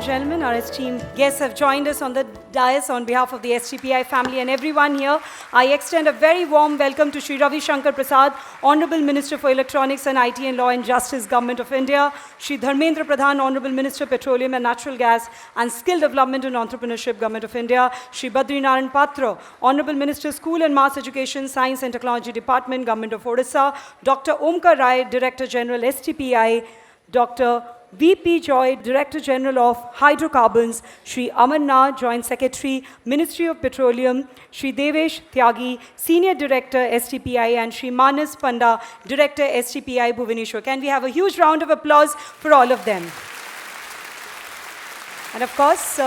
and gentlemen, our esteemed guests have joined us on the dais on behalf of the Stpi family and everyone here. I extend a very warm welcome to Shri Ravi Shankar Prasad, Honorable Minister for Electronics and IT and Law and Justice, Government of India, Shri Dharmendra Pradhan, Honorable Minister, Petroleum and Natural Gas and Skill Development and Entrepreneurship, Government of India, Shri Badrinaran Patra, Honorable Minister, School and Mass Education, Science and Technology Department, Government of Odisha, Dr. Omkar Rai, Director General, Stpi, Dr. V.P. Joy, Director General of Hydrocarbons, Shri Amarnath, Joint Secretary, Ministry of Petroleum, Shri Devesh Tyagi, Senior Director, Stpi, and Shri Manas Panda, Director, Stpi, Bhubaneswar. Can we have a huge round of applause for all of them? And of course,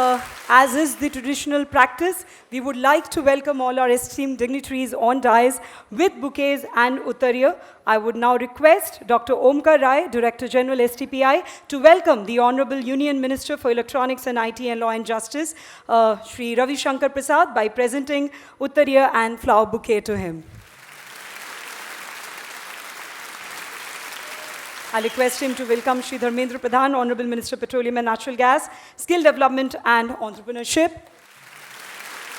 as is the traditional practice, we would like to welcome all our esteemed dignitaries on dais with bouquets and uttariya. I would now request Dr. Omkar Rai, Director General, Stpi, to welcome the Honorable Union Minister for Electronics and IT and Law and Justice, Shri Ravi Shankar Prasad, by presenting uttariya and flower bouquet to him. I request him to welcome Shri Dharmendra Pradhan, Honorable Minister, Petroleum and Natural Gas, Skill Development and Entrepreneurship.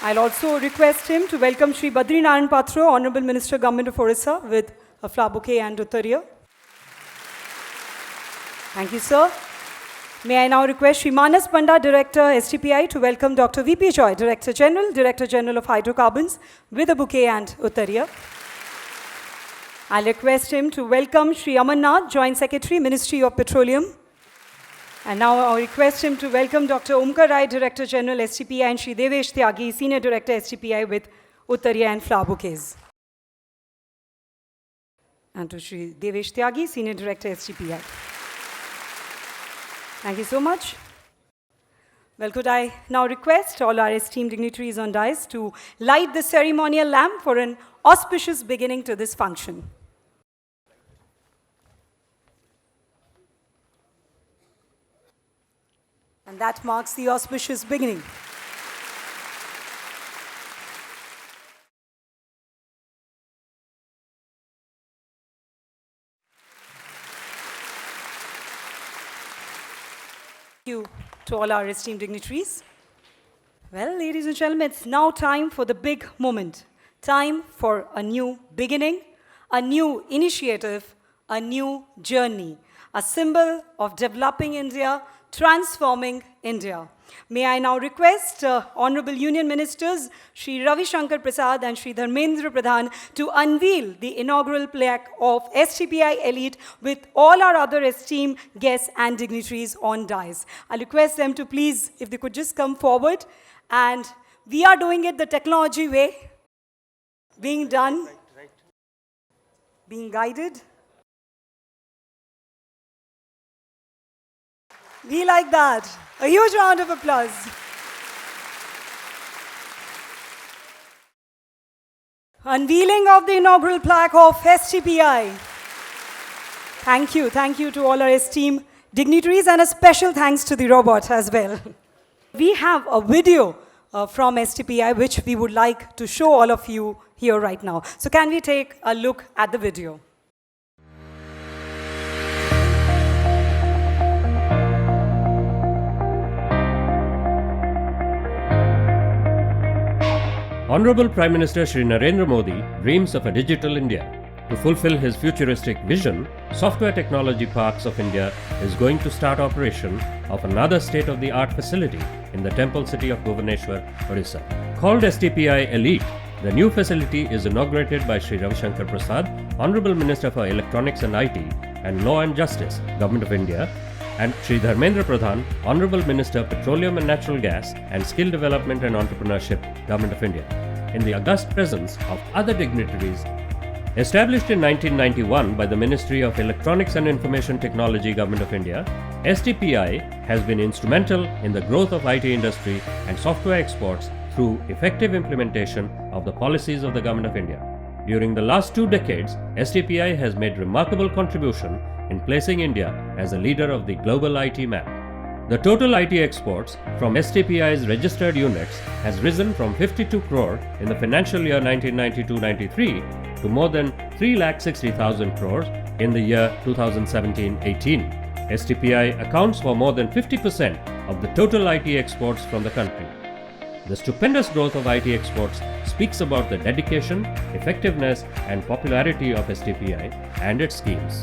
I'll also request him to welcome Shri Badrinaran Patra, Honorable Minister, Government of Odisha, with a flower bouquet and uttariya. Thank you, sir. May I now request Shri Manas Panda, Director, Stpi, to welcome Dr. V.P. Joy, Director General of Hydrocarbons, with a bouquet and uttariya. I'll request him to welcome Shri Amarnath, Joint Secretary, Ministry of Petroleum. And now I'll request him to welcome Dr. Omkar Rai, Director General, Stpi, and Shri Devesh Tyagi, Senior Director, Stpi, with uttariya and flower bouquets. And to Shri Devesh Tyagi, Senior Director, Stpi. Thank you so much. Well, could I now request all our esteemed dignitaries on dais to light the ceremonial lamp for an auspicious beginning to this function. And that marks the auspicious beginning. Thank you to all our esteemed dignitaries. Well, ladies and gentlemen, it's now time for the big moment. Time for a new beginning, a new initiative, a new journey, a symbol of developing India, transforming India. May I now request Honorable Union Ministers Shri Ravi Shankar Prasad and Shri Dharmendra Pradhan to unveil the inaugural plaque of Stpi Elite with all our other esteemed guests and dignitaries on dais. I request them to please, if they could just come forward. And we are doing it the technology way, being done, being guided. We like that. A huge round of applause. Unveiling of the inaugural plaque of Stpi. Thank you to all our esteemed dignitaries, and a special thanks to the robot as well. We have a video from Stpi which we would like to show all of you here right now. So can we take a look at the video? Honorable Prime Minister Shri Narendra Modi dreams of a digital India. To fulfill his futuristic vision, Software Technology Parks of India is going to start operation of another state-of-the-art facility in the temple city of Bhubaneswar, Odisha. Called Stpi Elite, the new facility is inaugurated by Shri Ravi Shankar Prasad, Honorable Minister for Electronics and IT and Law and Justice, Government of India, and Shri Dharmendra Pradhan, Honorable Minister, Petroleum and Natural Gas and Skill Development and Entrepreneurship, Government of India, in the august presence of other dignitaries. Established in 1991 by the Ministry of Electronics and Information Technology, Government of India, Stpi has been instrumental in the growth of IT industry and software exports through effective implementation of the policies of the Government of India. During the last 2 decades, Stpi has made remarkable contribution in placing India as a leader of the global IT map. The total IT exports from Stpi's registered units has risen from 52 crore in the financial year 1992-93 to more than 3,60,000 crores in the year 2017-18. Stpi accounts for more than 50% of the total IT exports from the country. The stupendous growth of IT exports speaks about the dedication, effectiveness, and popularity of STPI and its schemes.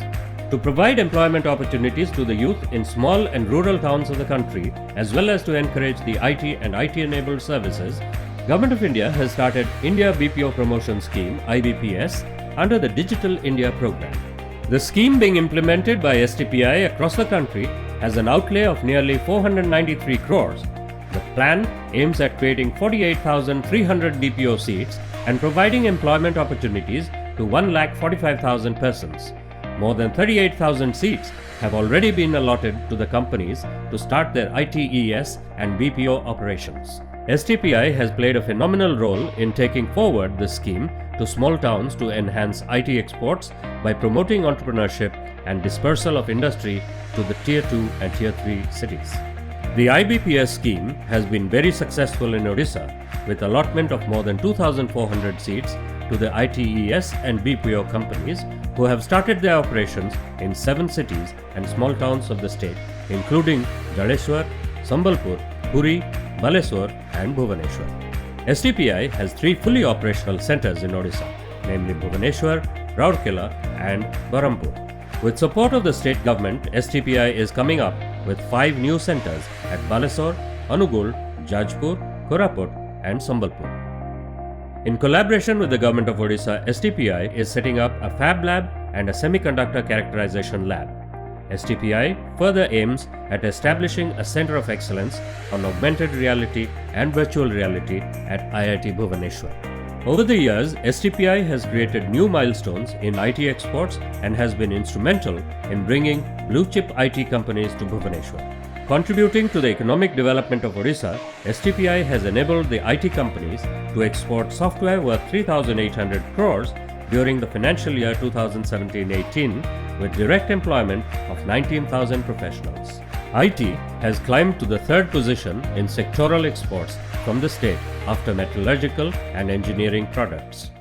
To provide employment opportunities to the youth in small and rural towns of the country, as well as to encourage the IT and IT-enabled services, Government of India has started India BPO Promotion Scheme (IBPS) under the Digital India program. The scheme being implemented by STPI across the country has an outlay of nearly 493 crores. The plan aims at creating 48,300 BPO seats and providing employment opportunities to 1,45,000 persons. More than 38,000 seats have already been allotted to the companies to start their ITES and BPO operations. STPI has played a phenomenal role in taking forward this scheme to small towns to enhance IT exports by promoting entrepreneurship and dispersal of industry to the Tier 2 and Tier 3 cities. The IBPS scheme has been very successful in Odisha, with allotment of more than 2,400 seats to the ITES and BPO companies who have started their operations in 7 cities and small towns of the state, including Jaleshwar, Sambalpur, Puri, Baleswar and Bhubaneswar. STPI has 3 fully operational centers in Odisha, namely Bhubaneswar, Rourkela and Berhampur. With support of the state government, STPI is coming up with 5 new centers at Baleswar, Anugul, Jajpur, Koraput and Sambalpur. In collaboration with the Government of Odisha, STPI is setting up a fab lab and a semiconductor characterization lab. STPI further aims at establishing a center of excellence on augmented reality and virtual reality at IIT Bhubaneswar. Over the years, STPI has created new milestones in IT exports and has been instrumental in bringing blue-chip IT companies to Bhubaneswar. Contributing to the economic development of Odisha, STPI has enabled the IT companies to export software worth 3,800 crores during the financial year 2017-18 with direct employment of 19,000 professionals. IT has climbed to the 3rd position in sectoral exports from the state after metallurgical and engineering products.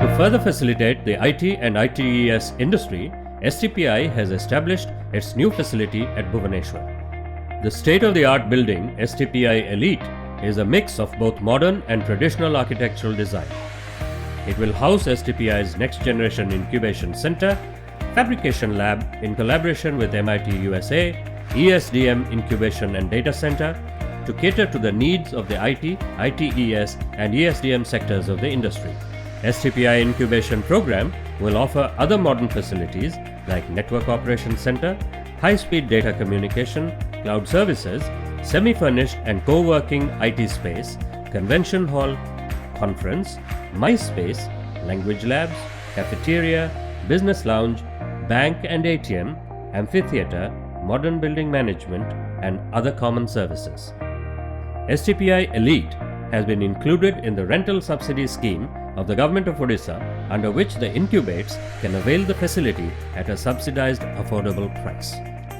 To further facilitate the IT and ITES industry, STPI has established its new facility at Bhubaneswar. The state-of-the-art building, STPI Elite, is a mix of both modern and traditional architectural design. It will house STPI's Next Generation Incubation Center, Fabrication Lab in collaboration with MIT USA, ESDM Incubation and Data Center to cater to the needs of the IT, ITES and ESDM sectors of the industry. STPI Incubation Program will offer other modern facilities like Network Operations Center, high-speed data communication, cloud services, semi-furnished and co-working IT space, convention hall, conference, MICE space, language labs, cafeteria, business lounge, bank and ATM, amphitheater, modern building management, and other common services. STPI Elite has been included in the rental subsidy scheme of the Government of Odisha, under which the incubates can avail the facility at a subsidized affordable price.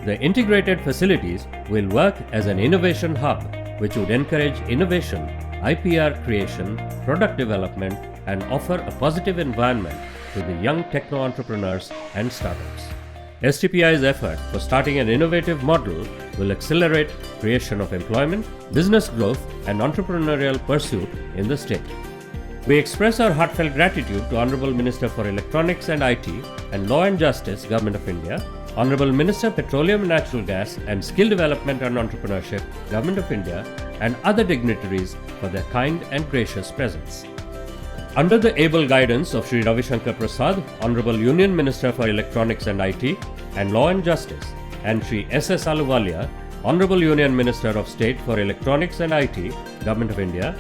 The integrated facilities will work as an innovation hub which would encourage innovation, IPR creation, product development, and offer a positive environment to the young techno-entrepreneurs and startups. STPI's effort for starting an innovative model will accelerate creation of employment, business growth, and entrepreneurial pursuit in the state. We express our heartfelt gratitude to Honorable Minister for Electronics and IT and Law and Justice, Government of India, Honorable Minister Petroleum and Natural Gas and Skill Development and Entrepreneurship, Government of India, and other dignitaries for their kind and gracious presence. Under the able guidance of Shri Ravi Shankar Prasad, Honorable Union Minister for Electronics and IT and Law and Justice, and Shri S.S. Ahluwalia, Honorable Union Minister of State for Electronics and IT, Government of India,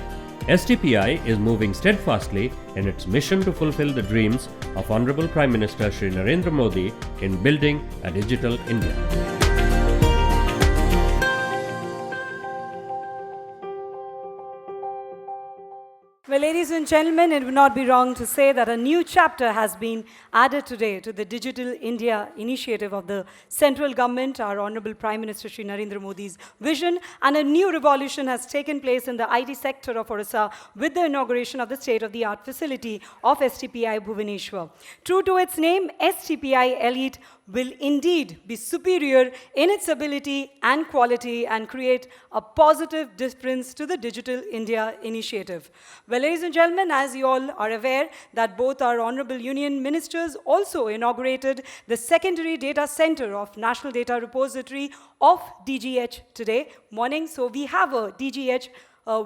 STPI is moving steadfastly in its mission to fulfill the dreams of Honorable Prime Minister Shri Narendra Modi in building a digital India. Well, ladies and gentlemen, it would not be wrong to say that a new chapter has been added today to the Digital India initiative of the central government, our Honorable Prime Minister Shri Narendra Modi's vision, and a new revolution has taken place in the IT sector of Odisha with the inauguration of the state-of-the-art facility of STPI Bhubaneswar. True to its name, STPI Elite will indeed be superior in its ability and quality and create a positive difference to the Digital India initiative. Well, ladies and gentlemen, as you all are aware that both our Honorable Union Ministers also inaugurated the Secondary Data Center of National Data Repository of DGH today morning. So we have a DGH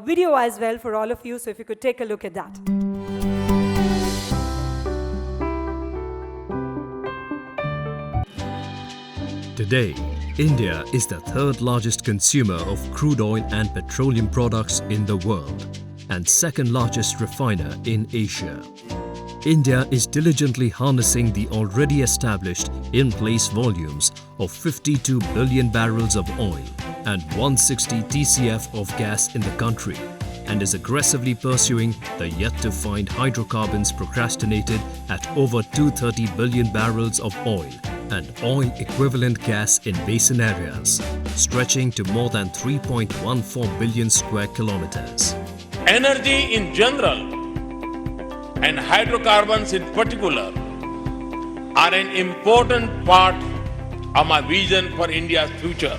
video as well for all of you, so if you could take a look at that. Today, India is the third largest consumer of crude oil and petroleum products in the world and second largest refiner in Asia. India is diligently harnessing the already established in-place volumes of 52 billion barrels of oil and 160 TCF of gas in the country and is aggressively pursuing the yet-to-find hydrocarbons procrastinated at over 230 billion barrels of oil and oil-equivalent gas in basin areas, stretching to more than 3.14 billion square kilometers. Energy in general and hydrocarbons in particular are an important part of my vision for India's future.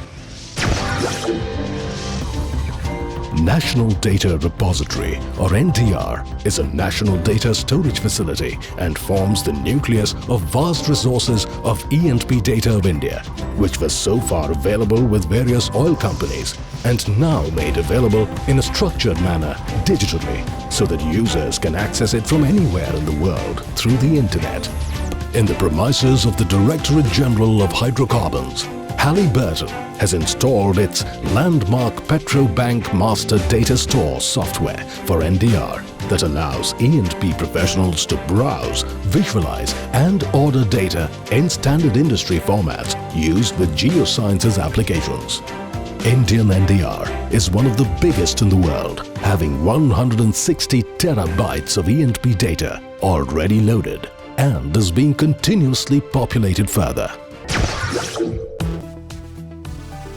National Data Repository, or NDR, is a national data storage facility and forms the nucleus of vast resources of E&P data of India, which was so far available with various oil companies and now made available in a structured manner digitally so that users can access it from anywhere in the world through the internet. In the premises of the Directorate General of Hydrocarbons, Halliburton has installed its landmark Petrobank Master Data Store software for NDR that allows E&P professionals to browse, visualize and order data in standard industry formats used with geosciences applications. Indian NDR is one of the biggest in the world, having 160 terabytes of E&P data already loaded and is being continuously populated further.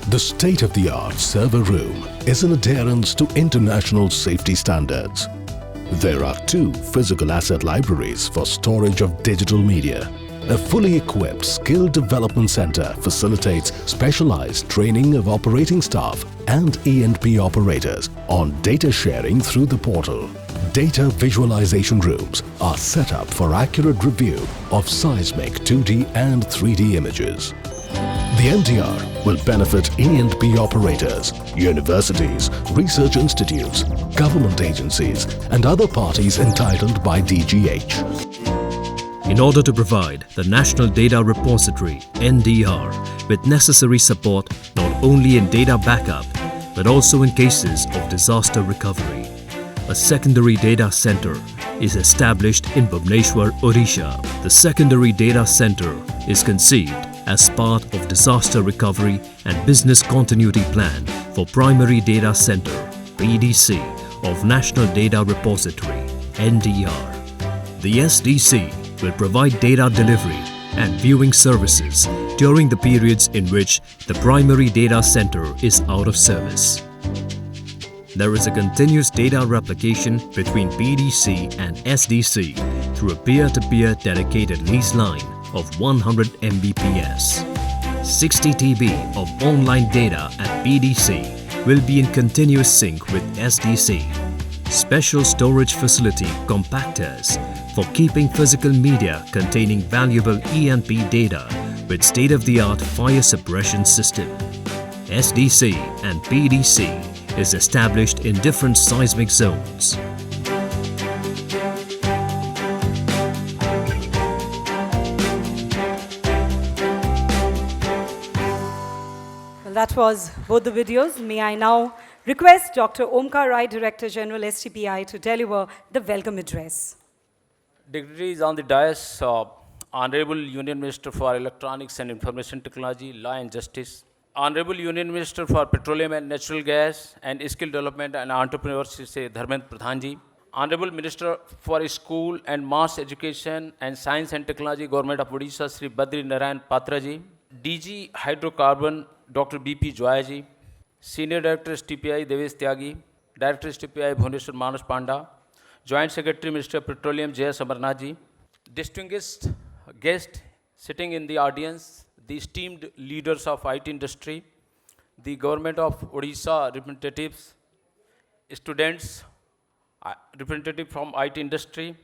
The state-of-the-art server room is in adherence to international safety standards. There are 2 physical asset libraries for storage of digital media. A fully equipped skill development center facilitates specialized training of operating staff and E&P operators on data sharing through the portal. Data visualization rooms are set up for accurate review of seismic 2D and 3D images. The NDR will benefit E&P operators, universities, research institutes, government agencies and other parties entitled by DGH. In order to provide the National Data Repository (NDR) with necessary support not only in data backup but also in cases of disaster recovery, a secondary data center is established in Bhubaneswar, Odisha. The secondary data center is conceived as part of disaster recovery and business continuity plan for primary data center (PDC) of National Data Repository (NDR). The SDC will provide data delivery and viewing services during the periods in which the primary data center is out of service. There is a continuous data replication between PDC and SDC through a peer-to-peer dedicated lease line of 100 Mbps. 60 TB of online data at PDC will be in continuous sync with SDC. Special storage facility compactors for keeping physical media containing valuable E&P data with state-of-the-art fire suppression system. SDC and PDC is established in different seismic zones. Well, that was both the videos. May I now request Dr. Omkar Rai, Director General STPI, to deliver the welcome address. Dignitaries on the dais, Honorable Union Minister for Electronics and Information Technology, Law and Justice, Honorable Union Minister for Petroleum and Natural Gas and Skill Development and Entrepreneurship, Shri Dharmendra Pradhan ji, Honorable Minister for School and Mass Education and Science and Technology, Government of Odisha, Shri Badri Narayan Patra ji, DG Hydrocarbon, Dr. BP Joya ji, Senior Director Stpi Devesh Tyagi, Director Stpi Bhubaneswar Manas Panda, Joint Secretary Minister of Petroleum J.S. Amarnath ji, distinguished guests, sitting in the audience, the esteemed leaders of IT industry, the government of Odisha representatives, students, representative from IT industry,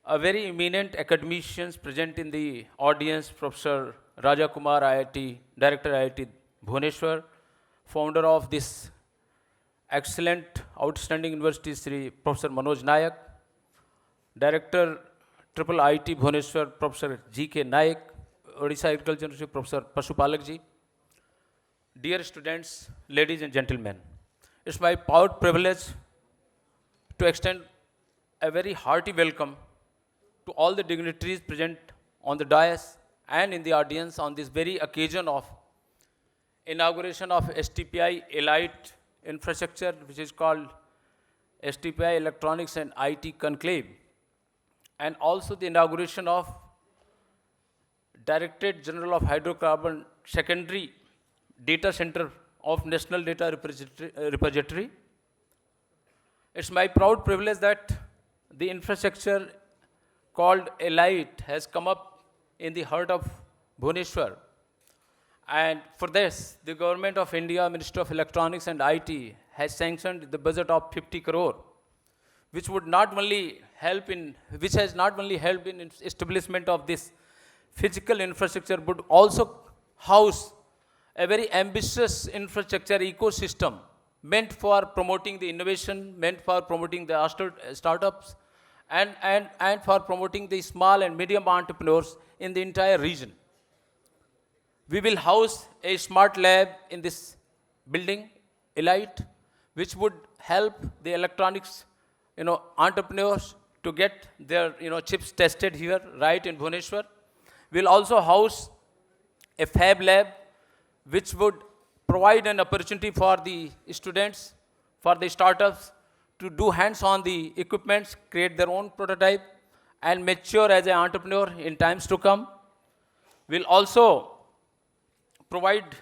a very eminent academicians present in the audience, Professor Raja Kumar, IIT, Director IIT Bhubaneswar, founder of this excellent, outstanding university, Sri Professor Manoj Nayak, Director Triple IT Bhubaneswar, Professor G.K. Naik, Odisha Agriculture University, Professor Pashupalak ji. Dear students, ladies and gentlemen, it's my proud privilege to extend a very hearty welcome to all the dignitaries present on the dais and in the audience on this very occasion of inauguration of Stpi Elite Infrastructure, which is called Stpi Electronics and IT Conclave, and also the inauguration of Directorate General of Hydrocarbon Secondary Data Center of National Data Repository. It's my proud privilege that the infrastructure called Elite has come up in the heart of Bhubaneswar. And for this, the Government of India, Ministry of Electronics and IT has sanctioned the budget of 50 crore, which has not only helped in establishment of this physical infrastructure, but also house a very ambitious infrastructure ecosystem meant for promoting the innovation, meant for promoting the startups, and for promoting the small and medium entrepreneurs in the entire region. We will house a smart lab in this building, Elite, which would help the electronics, entrepreneurs to get their, chips tested here, right in Bhubaneswar. We'll also house a fab lab, which would provide an opportunity for the students, for the startups, to do hands-on the equipments, create their own prototype, and mature as an entrepreneur in times to come. We'll also provide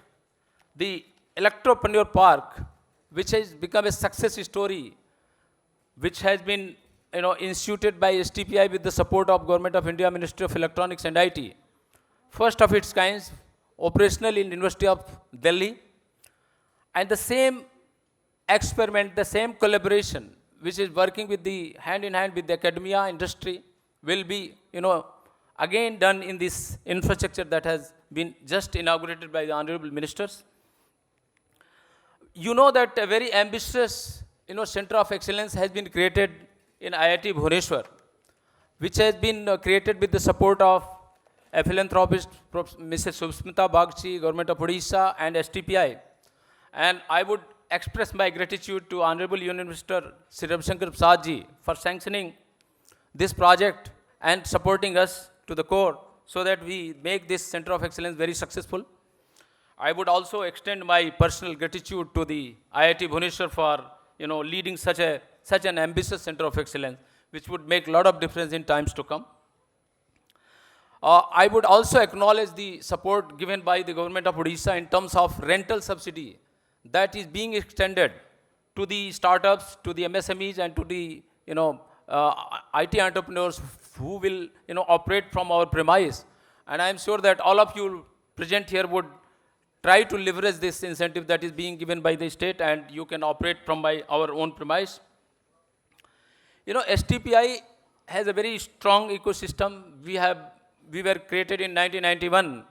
the Electropreneur Park, which has become a success story, which has been instituted by Stpi with the support of Government of India, Ministry of Electronics and IT. First of its kind, operational in University of Delhi. And the same experiment, the same collaboration, which is working with the hand in hand with the academia industry, will be, again done in this infrastructure that has been just inaugurated by the honorable ministers. You know that a very ambitious, center of excellence has been created in IIT Bhubaneswar, which has been created with the support of a philanthropist, Mrs. Susmita Bagchi, Government of Odisha, and Stpi. And I would express my gratitude to Honorable Union Minister Sri Ravi Shankar Prasad ji for sanctioning this project and supporting us to the core so that we make this Center of Excellence very successful. I would also extend my personal gratitude to the IIT Bhubaneswar for leading such an ambitious Center of Excellence, which would make a lot of difference in times to come. I would also acknowledge the support given by the Government of Odisha in terms of rental subsidy that is being extended to the startups, to the MSMEs, and to the IT entrepreneurs who will operate from our premise. And I am sure that all of you present here would try to leverage this incentive that is being given by the state, and you can operate from our own premise. Stpi has a very strong ecosystem. We were created in 1991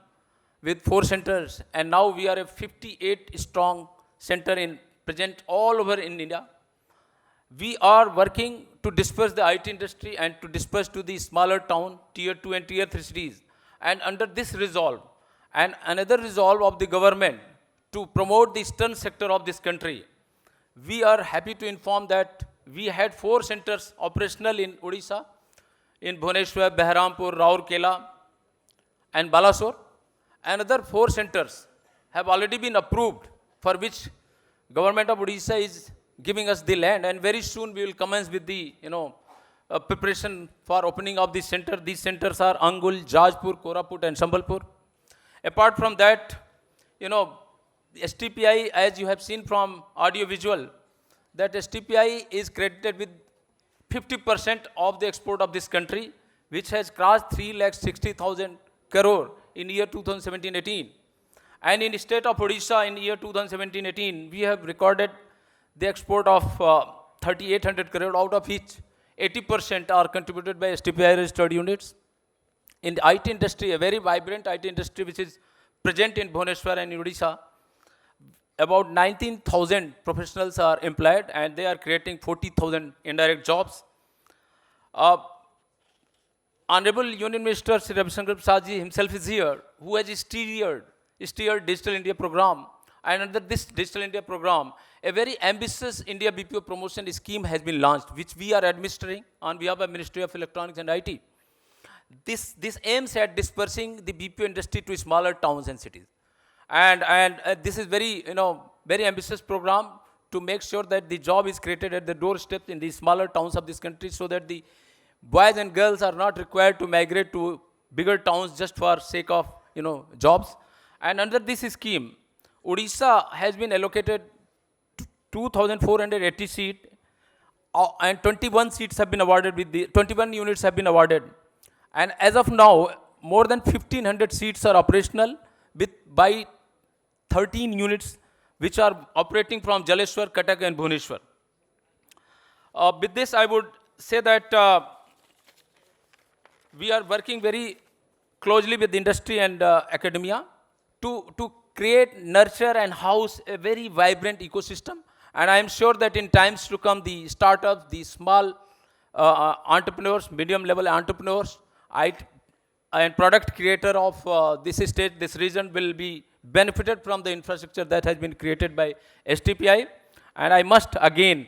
with 4 centers, and now we are a 58 strong center present all over in India. We are working to disperse the IT industry and to disperse to the smaller town, tier 2 and tier 3 cities. And under this resolve, and another resolve of the government to promote the eastern sector of this country, we are happy to inform that we had 4 centers operational in Odisha, in Bhubaneswar, Beharampur, Rourkela, and Balasore. Another 4 centers have already been approved, for which Government of Odisha is giving us the land, and very soon we will commence with the preparation for opening of this center. These centers are Angul, Jajpur, Koraput, and Sambalpur. Apart from that, Stpi, as you have seen from audio visual, that Stpi is credited with 50% of the export of this country, which has crossed 3,60,000 crore in year 2017-18. And in the state of Odisha in year 2017-18, we have recorded the export of 3,800 crore, out of which 80% are contributed by STPI registered units. In the IT industry, a very vibrant IT industry which is present in Bhubaneswar and in Odisha, about 19,000 professionals are employed and they are creating 40,000 indirect jobs. Honorable Union Minister Sri Ravi Shankar Prasad ji himself is here, who has steered Digital India program. And under this Digital India program, a very ambitious India BPO promotion scheme has been launched, which we are administering on behalf of Ministry of Electronics and IT. This aims at dispersing the BPO industry to smaller towns and cities. And this is very ambitious program to make sure that the job is created at the doorstep in the smaller towns of this country, so that the boys and girls are not required to migrate to bigger towns just for sake of jobs. And under this scheme, Odisha has been allocated 2,480 seats, and 21 seats have been awarded 21 units have been awarded. And as of now, more than 1,500 seats are operational by 13 units which are operating from Jaleshwar, Cuttack and Bhubaneswar. With this, I would say that we are working very closely with industry and academia to create, nurture and house a very vibrant ecosystem. And I am sure that in times to come, the startups, the small entrepreneurs, medium level entrepreneurs, and product creator of this state, this region will be benefited from the infrastructure that has been created by STPI. And I must again,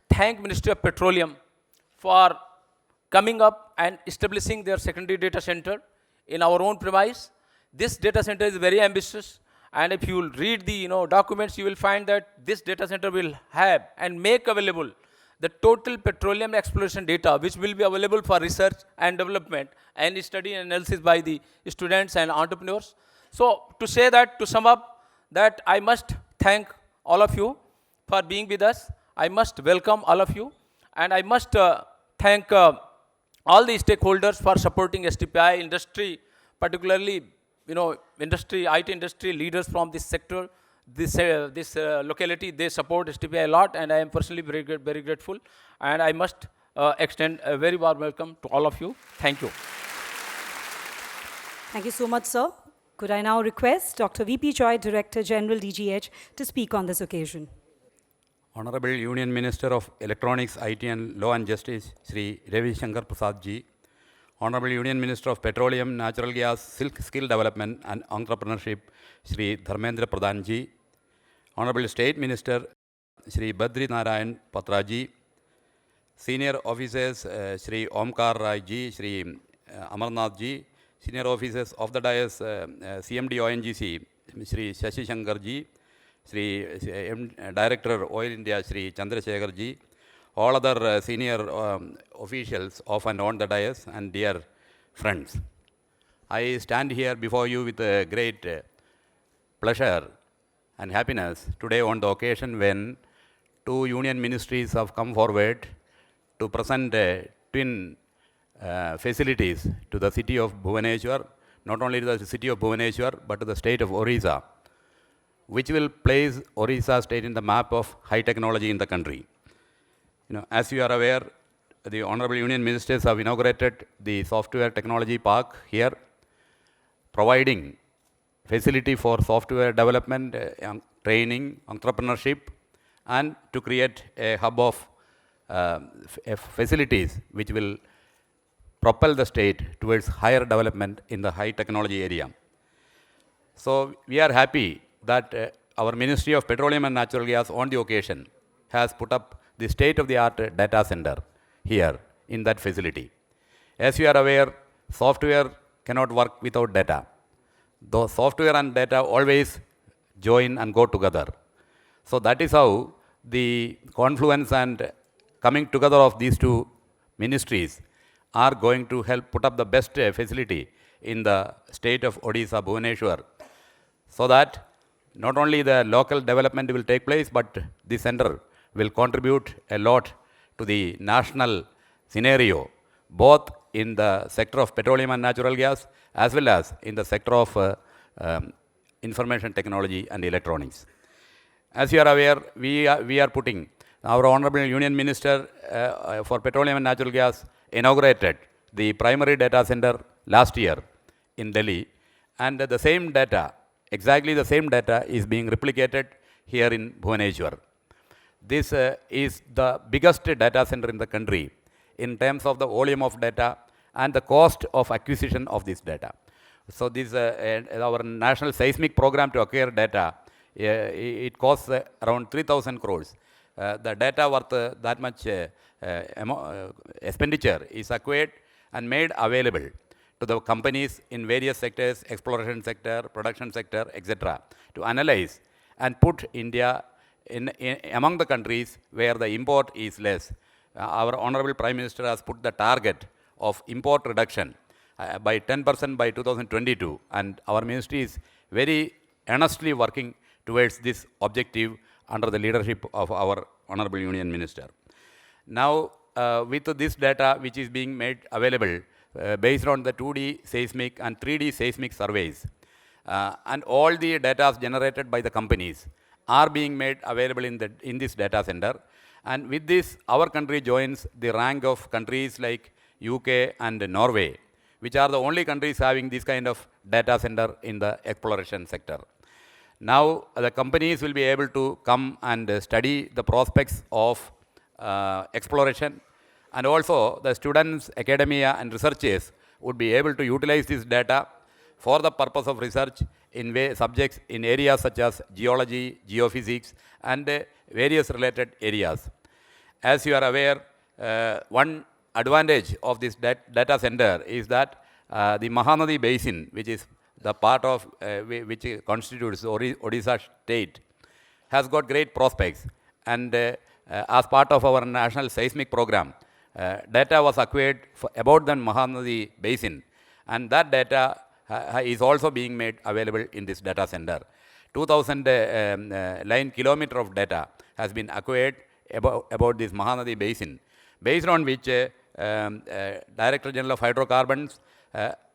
thank Ministry of Petroleum for coming up and establishing their secondary data center in our own premise. This data center is very ambitious, and if you will read the documents, you will find that this data center will have and make available the total petroleum exploration data, which will be available for research and development and study and analysis by the students and entrepreneurs. So to sum up, that I must thank all of you for being with us. I must welcome all of you, and I must thank all the stakeholders for supporting STPI industry, particularly IT industry leaders from this sector, this locality. They support STPI a lot, and I am personally very grateful. And I must extend a very warm welcome to all of you. Thank you. Thank you so much, sir. Could I now request Dr. V.P. Choi, Director General DGH, to speak on this occasion? Honorable Union Minister of Electronics, IT and Law and Justice, Sri Ravi Shankar Prasad ji, Honorable Union Minister of Petroleum, Natural Gas, Skill Development and Entrepreneurship, Sri Dharmendra Pradhan ji, Honorable State Minister, Sri Badri Narayan Patra ji, Senior Officers, Sri Omkar Rai ji, Sri Amarnath ji, Senior Officers of the Dias, CMD ONGC, Sri Shashi Shankar ji, Sri Director Oil India, Sri Chandrasekhar ji, all other senior officials of and on the dais, and dear friends. I stand here before you with a great pleasure and happiness today on the occasion when two union ministries have come forward to present twin facilities to the city of Bhubaneswar, not only to the city of Bhubaneswar, but to the state of Orissa, which will place Orissa state in the map of high technology in the country. As you are aware, the Honorable Union Ministers have inaugurated the Software Technology Park here, providing facility for software development, training, entrepreneurship, and to create a hub of facilities which will propel the state towards higher development in the high technology area. So we are happy that our Ministry of Petroleum and Natural Gas on the occasion has put up the state-of-the-art data center here in that facility. As you are aware, software cannot work without data. Though software and data always join and go together. So that is how the confluence and coming together of these two ministries are going to help put up the best facility in the state of Odisha, Bhubaneswar, so that not only the local development will take place, but the center will contribute a lot to the national scenario both in the sector of petroleum and natural gas as well as in the sector of information technology and electronics. As you are aware, we are putting, our Honorable Union Minister for Petroleum and Natural Gas inaugurated the primary data center last year in Delhi, and the same data, exactly the same data is being replicated here in Bhubaneswar. This is the biggest data center in the country in terms of the volume of data and the cost of acquisition of this data. So this our national seismic program to acquire data, it costs around 3,000 crores. The data worth that much expenditure is acquired and made available to the companies in various sectors, exploration sector, production sector, etc., to analyze and put India in among the countries where the import is less. Our Honorable Prime Minister has put the target of import reduction by 10% by 2022, and our ministry is very earnestly working towards this objective under the leadership of our Honorable Union Minister. Now, with this data which is being made available based on the 2D seismic and 3D seismic surveys, and all the data generated by the companies are being made available in this data center. And with this, our country joins the rank of countries like UK and Norway, which are the only countries having this kind of data center in the exploration sector. Now, the companies will be able to come and study the prospects of exploration, and also the students, academia and researchers would be able to utilize this data for the purpose of research in subjects in areas such as geology, geophysics and various related areas. As you are aware, one advantage of this data center is that the Mahanadi Basin, which is the part of which constitutes Odisha state, has got great prospects, and as part of our national seismic program, data was acquired about the Mahanadi Basin, and that data is also being made available in this data center. 2,000 line kilometer of data has been acquired about this Mahanadi Basin, based on which Director General of Hydrocarbons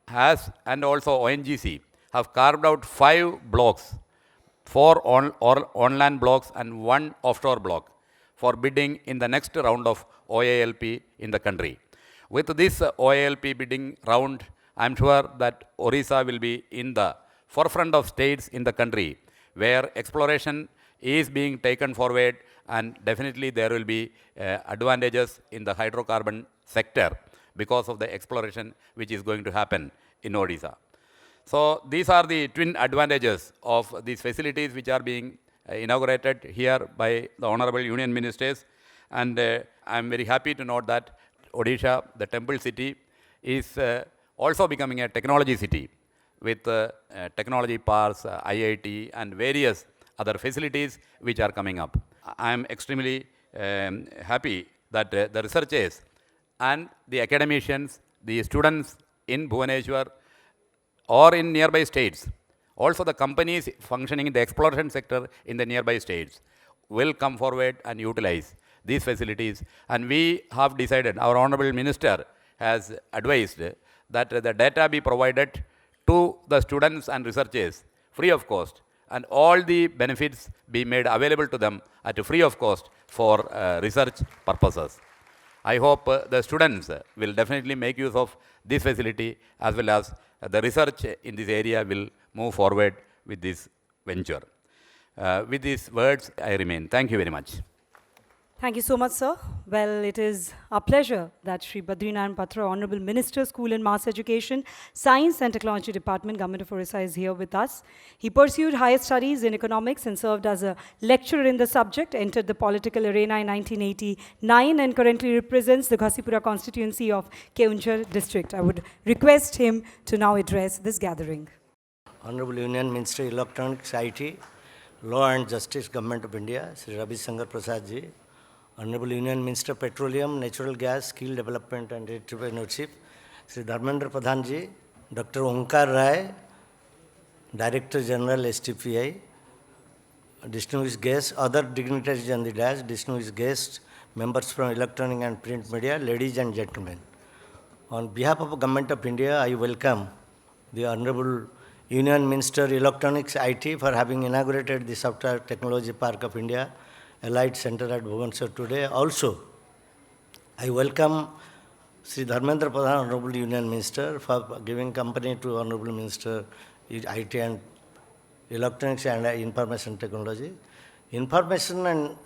has, and also ONGC have carved out 5 blocks, 4 on-land blocks and 1 offshore block for bidding in the next round of OALP in the country. With this OALP bidding round, I am sure that Orissa will be in the forefront of states in the country where exploration is being taken forward, and definitely there will be advantages in the hydrocarbon sector because of the exploration which is going to happen in Odisha. So these are the twin advantages of these facilities which are being inaugurated here by the Honorable Union Ministers, and I am very happy to note that Odisha, the temple city, is also becoming a technology city with technology parks, IIT and various other facilities which are coming up. I am extremely happy that the researchers and the academicians, the students in Bhubaneswar or in nearby states, also the companies functioning in the exploration sector in the nearby states will come forward and utilize these facilities. And we have decided, our Honorable Minister has advised that the data be provided to the students and researchers free of cost, and all the benefits be made available to them at free of cost for research purposes. I hope the students will definitely make use of this facility, as well as the research in this area will move forward with this venture. With these words, I remain. Thank you very much. Thank you so much, sir. Well, it is our pleasure that Shri Badrinaran Patra, Honorable Minister, School and Mass Education, Science and Technology Department, Government of Orissa, is here with us. He pursued higher studies in economics and served as a lecturer in the subject, entered the political arena in 1989 and currently represents the Ghasipura constituency of Keonjhar district. I would request him to now address this gathering. Honorable Union Minister, Electronics, IT, Law and Justice, Government of India, Shri Ravi Shankar Prasad ji, Honorable Union Minister, Petroleum, Natural Gas, Skill Development and Entrepreneurship, Shri Dharmendra Pradhan ji, Dr. Onkar Rai, Director General, Stpi, distinguished guests, other dignitaries on the dais, distinguished guests, members from electronic and print media, ladies and gentlemen. On behalf of the Government of India, I welcome the Honorable Union Minister Electronics IT for having inaugurated the Software Technology Park of India, Allied Center at Bhubaneswar today. Also, I welcome Sri Dharmendra Pradhan, Honorable Union Minister, for giving company to Honorable Minister IT and Electronics and Information Technology. Information and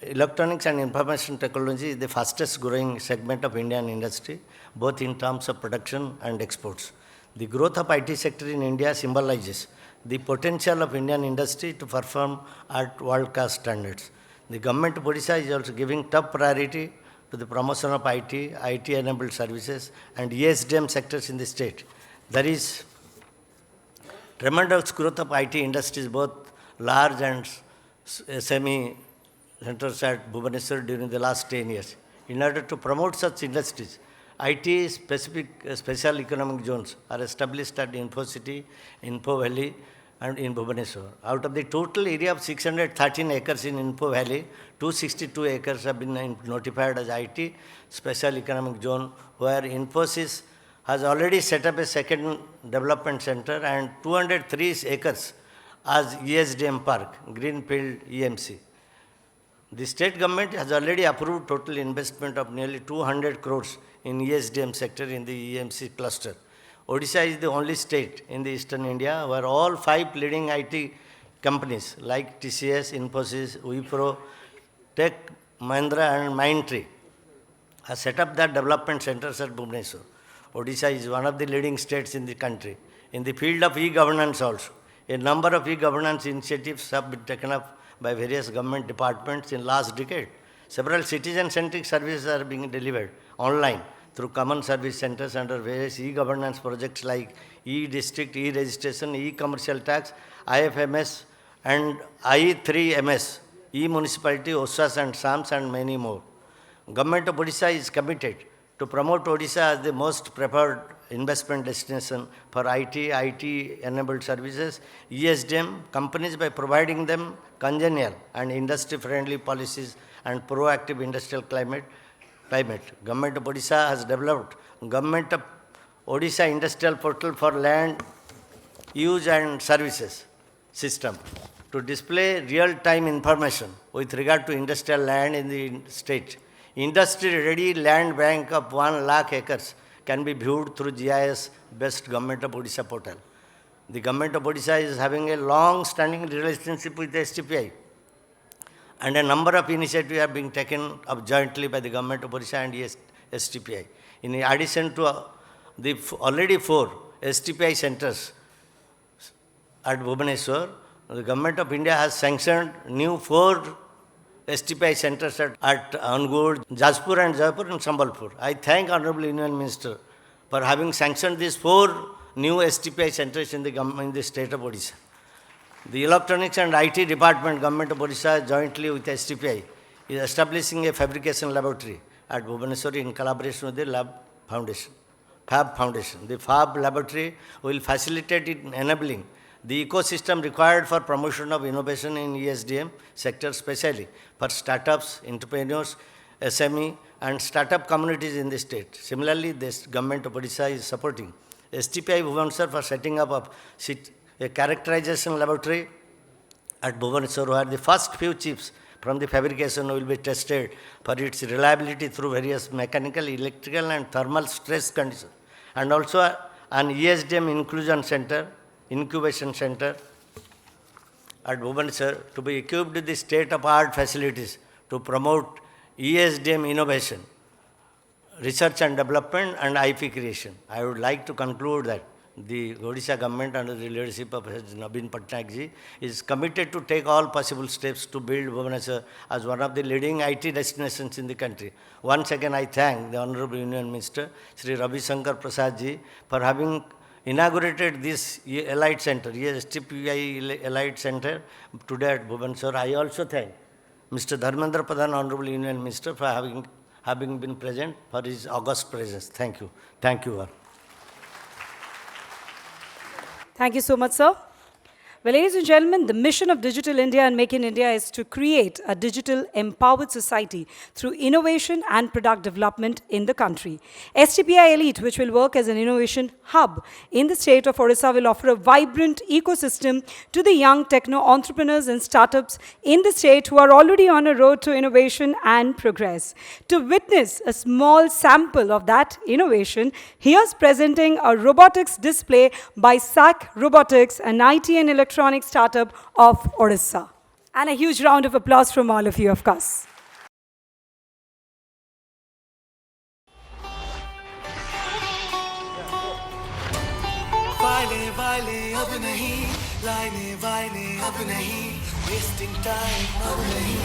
Electronics and Information Technology is the fastest growing segment of Indian industry, both in terms of production and exports. The growth of IT sector in India symbolizes the potential of Indian industry to perform at world-class standards. The government of Odisha is also giving top priority to the promotion of IT, IT-enabled services, and ESDM sectors in the state. There is tremendous growth of IT industries, both large and SME centers at Bhubaneswar during the last 10 years. In order to promote such industries, IT-specific special economic zones are established at InfoCity, Info Valley, and in Bhubaneswar. Out of the total area of 613 acres in Info Valley, 262 acres have been notified as IT special economic zone, where Infosys has already set up a second development center, and 203 acres as ESDM Park, Greenfield EMC. The state government has already approved total investment of nearly 200 crores in ESDM sector in the EMC cluster. Odisha is the only state in the eastern India where all 5 leading IT companies like TCS, Infosys, Wipro, Tech, Mahindra and Mindtree have set up their development centers at Bhubaneswar. Odisha is one of the leading states in the country. In the field of e-governance also, a number of e-governance initiatives have been taken up by various government departments in last decade. Several citizen-centric services are being delivered online through common service centers under various e-governance projects like e-district, e-registration, e-commercial tax, IFMS and I3MS, e-municipality, OSAS and SAMS and many more. Government of Odisha is committed to promote Odisha as the most preferred investment destination for IT-enabled services, ESDM companies by providing them congenial and industry-friendly policies and proactive industrial climate. Government of Odisha has developed Government of Odisha Industrial Portal for Land Use and Services system to display real-time information with regard to industrial land in the state. Industry-ready land bank of 1 lakh acres can be viewed through GIS-based Government of Odisha portal. The Government of Odisha is having a long-standing relationship with the Stpi, and a number of initiatives are being taken up jointly by the Government of Odisha and STPI. In addition to the already 4 STPI centers at Bhubaneswar, the Government of India has sanctioned new 4 STPI centers at Angul, Jajpur and Jaipur and Sambalpur. I thank Honorable Union Minister for having sanctioned these 4 new STPI centers in the state of Odisha. The Electronics and IT Department, Government of Odisha, jointly with STPI, is establishing a fabrication laboratory at Bhubaneswar in collaboration with the FAB Foundation. The FAB laboratory will facilitate in enabling the ecosystem required for promotion of innovation in ESDM sector, especially for startups, entrepreneurs, SME, and startup communities in the state. Similarly, the Government of Odisha is supporting STPI Bhubaneswar for setting up a characterization laboratory at Bhubaneswar, where the first few chips from the fabrication will be tested for its reliability through various mechanical, electrical, and thermal stress conditions. And also an ESDM incubation center at Bhubaneswar to be equipped with the state-of-art facilities to promote ESDM innovation, research and development, and IP creation. I would like to conclude that the Odisha government under the leadership of Naveen Patnaik ji is committed to take all possible steps to build Bhubaneswar as one of the leading IT destinations in the country. Once again, I thank the Honorable Union Minister, Sri Ravi Shankar Prasad ji, for having inaugurated this Allied Center, STPI Allied Center today at Bhubaneswar. I also thank Mr. Dharmendra Pradhan, Honorable Union Minister, for having been present for his august presence. Thank you. Thank you all. Thank you so much, sir. Well, ladies and gentlemen, the mission of Digital India and Make in India is to create a digital empowered society through innovation and product development in the country. STPI Elite, which will work as an innovation hub in the state of Odisha, will offer a vibrant ecosystem to the young techno entrepreneurs and startups in the state who are already on a road to innovation and progress. To witness a small sample of that innovation, here's presenting a robotics display by SAC Robotics, an IT and electronics startup of Odisha. And a huge round of applause from all of you, of course. वाले अब नहीं, लाइने वाइने अब नहीं, wasting time अब नहीं,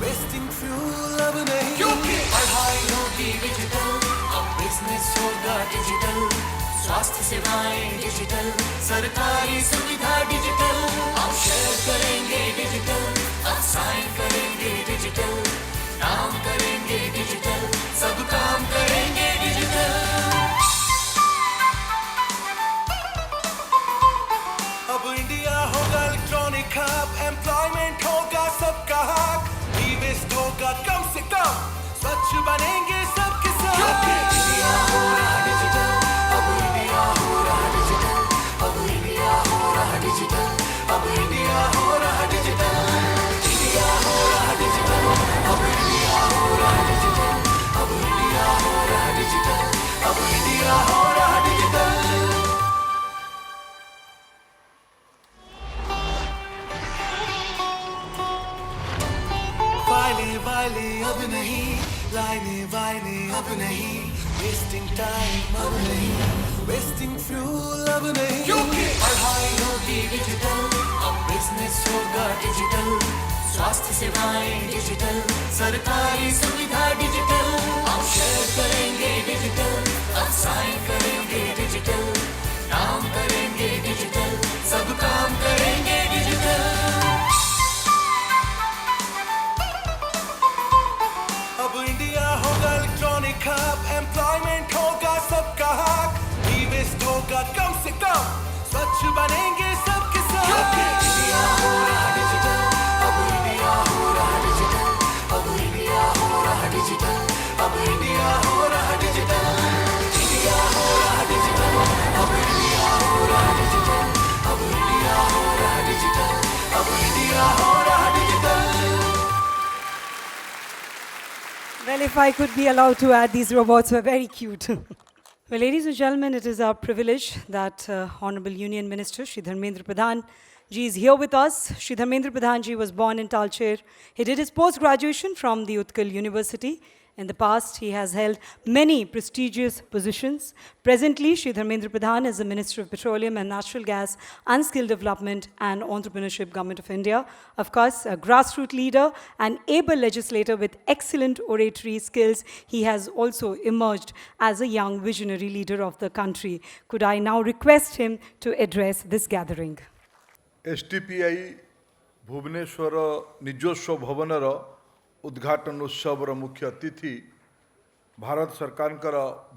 wasting fuel अब नहीं, क्योंकि पढ़ाई होगी डिजिटल, अब बिजनेस होगा डिजिटल, स्वास्थ्य सेवाएं डिजिटल, सरकारी सुविधा डिजिटल, अब शेयर करेंगे डिजिटल, अब साइन करेंगे डिजिटल, काम करेंगे डिजिटल, सब काम करेंगे डिजिटल। अब इंडिया होगा इलेक्ट्रॉनिक हब, एम्प्लॉयमेंट होगा सबका हक, ई वेस्ट होगा कम से कम, स्वच्छ बनेंगे सबके सब। क्योंकि इंडिया हो रहा डिजिटल, अब इंडिया हो रहा डिजिटल, अब इंडिया हो रहा डिजिटल, अब इंडिया हो रहा डिजिटल, इंडिया हो रहा डिजिटल, अब इंडिया हो रहा डिजिटल, अब इंडिया हो रहा डिजिटल, अब इंडिया हो रहा डिजिटल। वाले अब नहीं, लाइने वाइने अब नहीं, वेस्टिंग टाइम अब नहीं, वेस्टिंग फ्यूल अब नहीं, क्योंकि पढ़ाई होगी डिजिटल, अब बिजनेस होगा डिजिटल, स्वास्थ्य सेवाएं डिजिटल, सरकारी सुविधा डिजिटल, अब शेयर करेंगे डिजिटल, अब साइन करेंगे डिजिटल, काम करेंगे डिजिटल, सब काम करेंगे डिजिटल। अब इंडिया होगा इलेक्ट्रॉनिक हब, एम्प्लॉयमेंट होगा सबका हक, ई वेस्ट होगा कम से कम, स्वच्छ बनेंगे सबके सब। क्योंकि इंडिया हो रहा डिजिटल, अब इंडिया हो रहा डिजिटल, अब इंडिया हो रहा डिजिटल, अब इंडिया हो रहा डिजिटल, इंडिया हो रहा डिजिटल, अब इंडिया हो रहा डिजिटल, अब इंडिया हो रहा डिजिटल, अब इंडिया हो रहा digital. Well, if I could be allowed to add, these robots were very cute. Well, ladies and gentlemen, it is our privilege that Honorable Union Minister Shri Dharmendra Pradhan ji is here with us. Shri Dharmendra Pradhan ji was born in Talcher. He did his post-graduation from the Utkal University. In the past, he has held many prestigious positions. Presently, Shri Dharmendra Pradhan is the Minister of Petroleum and Natural Gas and Skill Development and Entrepreneurship, Government of India. Of course, a grassroots leader and able legislator with excellent oratory skills, he has also emerged as a young visionary leader of the country. Could I now request him to address this gathering? STPI Bhubaneswar निजस्व भवनर उद्घाटन उत्सवर मुख्य अतिथि भारत सरकार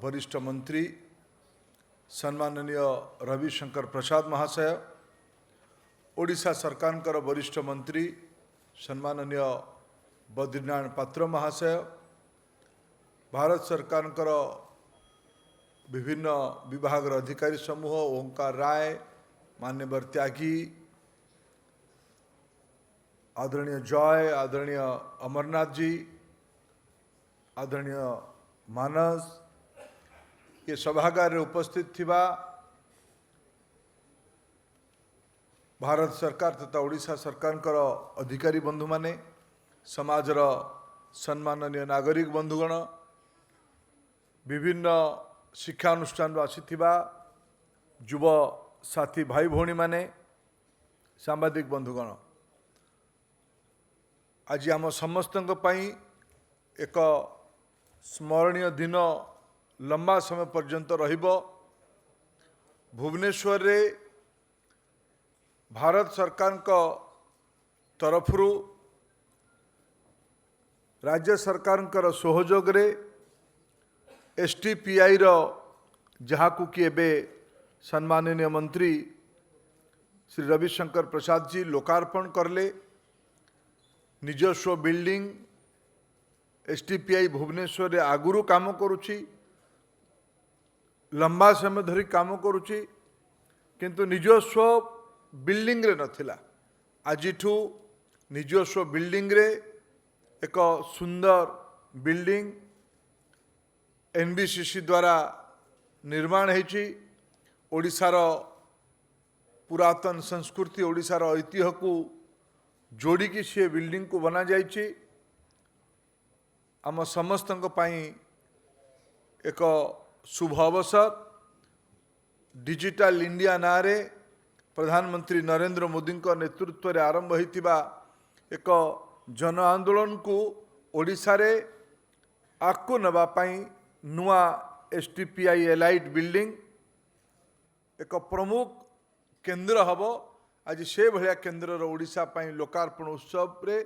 वरिष्ठ मंत्री सम्माननीय रविशंकर प्रसाद महाशय, ओडिशा सरकार वरिष्ठ मंत्री सम्माननीय बद्रीनारायण पात्र महाशय, भारत सरकार विभिन्न विभाग अधिकारी समूह ओंकार राय, मान्यवर त्यागी, आदरणीय जॉय, आदरणीय अमरनाथ जी, आदरणीय मानस, ये सभागार उपस्थित थिबा भारत सरकार तथा ओडिशा सरकार अधिकारी बंधु माने, समाजर सम्माननीय नागरिक बंधुगण, विभिन्न शिक्षानुष्ठान आसीथिबा युव साथी भाई भौणी माने, सांबादिक बंधुगण, आज आम समस्त एक स्मरणीय दिन लंबा समय पर्यंत रहिबो। भुवनेश्वर रे भारत सरकार तरफरु राज्य सरकार सहयोग रे STPI रो जहाँ को कि एबे सम्माननीय मंत्री श्री रविशंकर प्रसाद जी लोकार्पण करले। निजस्व बिल्डिंग एसटीपीआई भुवनेश्वर रे आगुरु काम करुछि, लंबा समय धरी काम करुछि, किंतु निजस्व बिल्डिंग रे नथिला। आजिठू निजस्व बिल्डिंग रे एक सुंदर बिल्डिंग एनबीसीसी द्वारा निर्माण होइछि। ओडिशार पुरातन संस्कृति, ओडिशार ऐतिह्य को जोड़िकी सी बिल्डिंग को बना जाइछि। आम समस्तंक पई एक शुभ अवसर। डिजिटल इंडिया नारे प्रधानमंत्री नरेंद्र मोदी नेतृत्व रे आरंभ होइतिबा एक जन आंदोलन को ओडिशा रे आगको नबा पई नुआ एसटीपीआई एलाइट बिल्डिंग एक प्रमुख केंद्र हबो। आज से भलिया केंद्र रो ओडिशा पई लोकार्पण उत्सव रे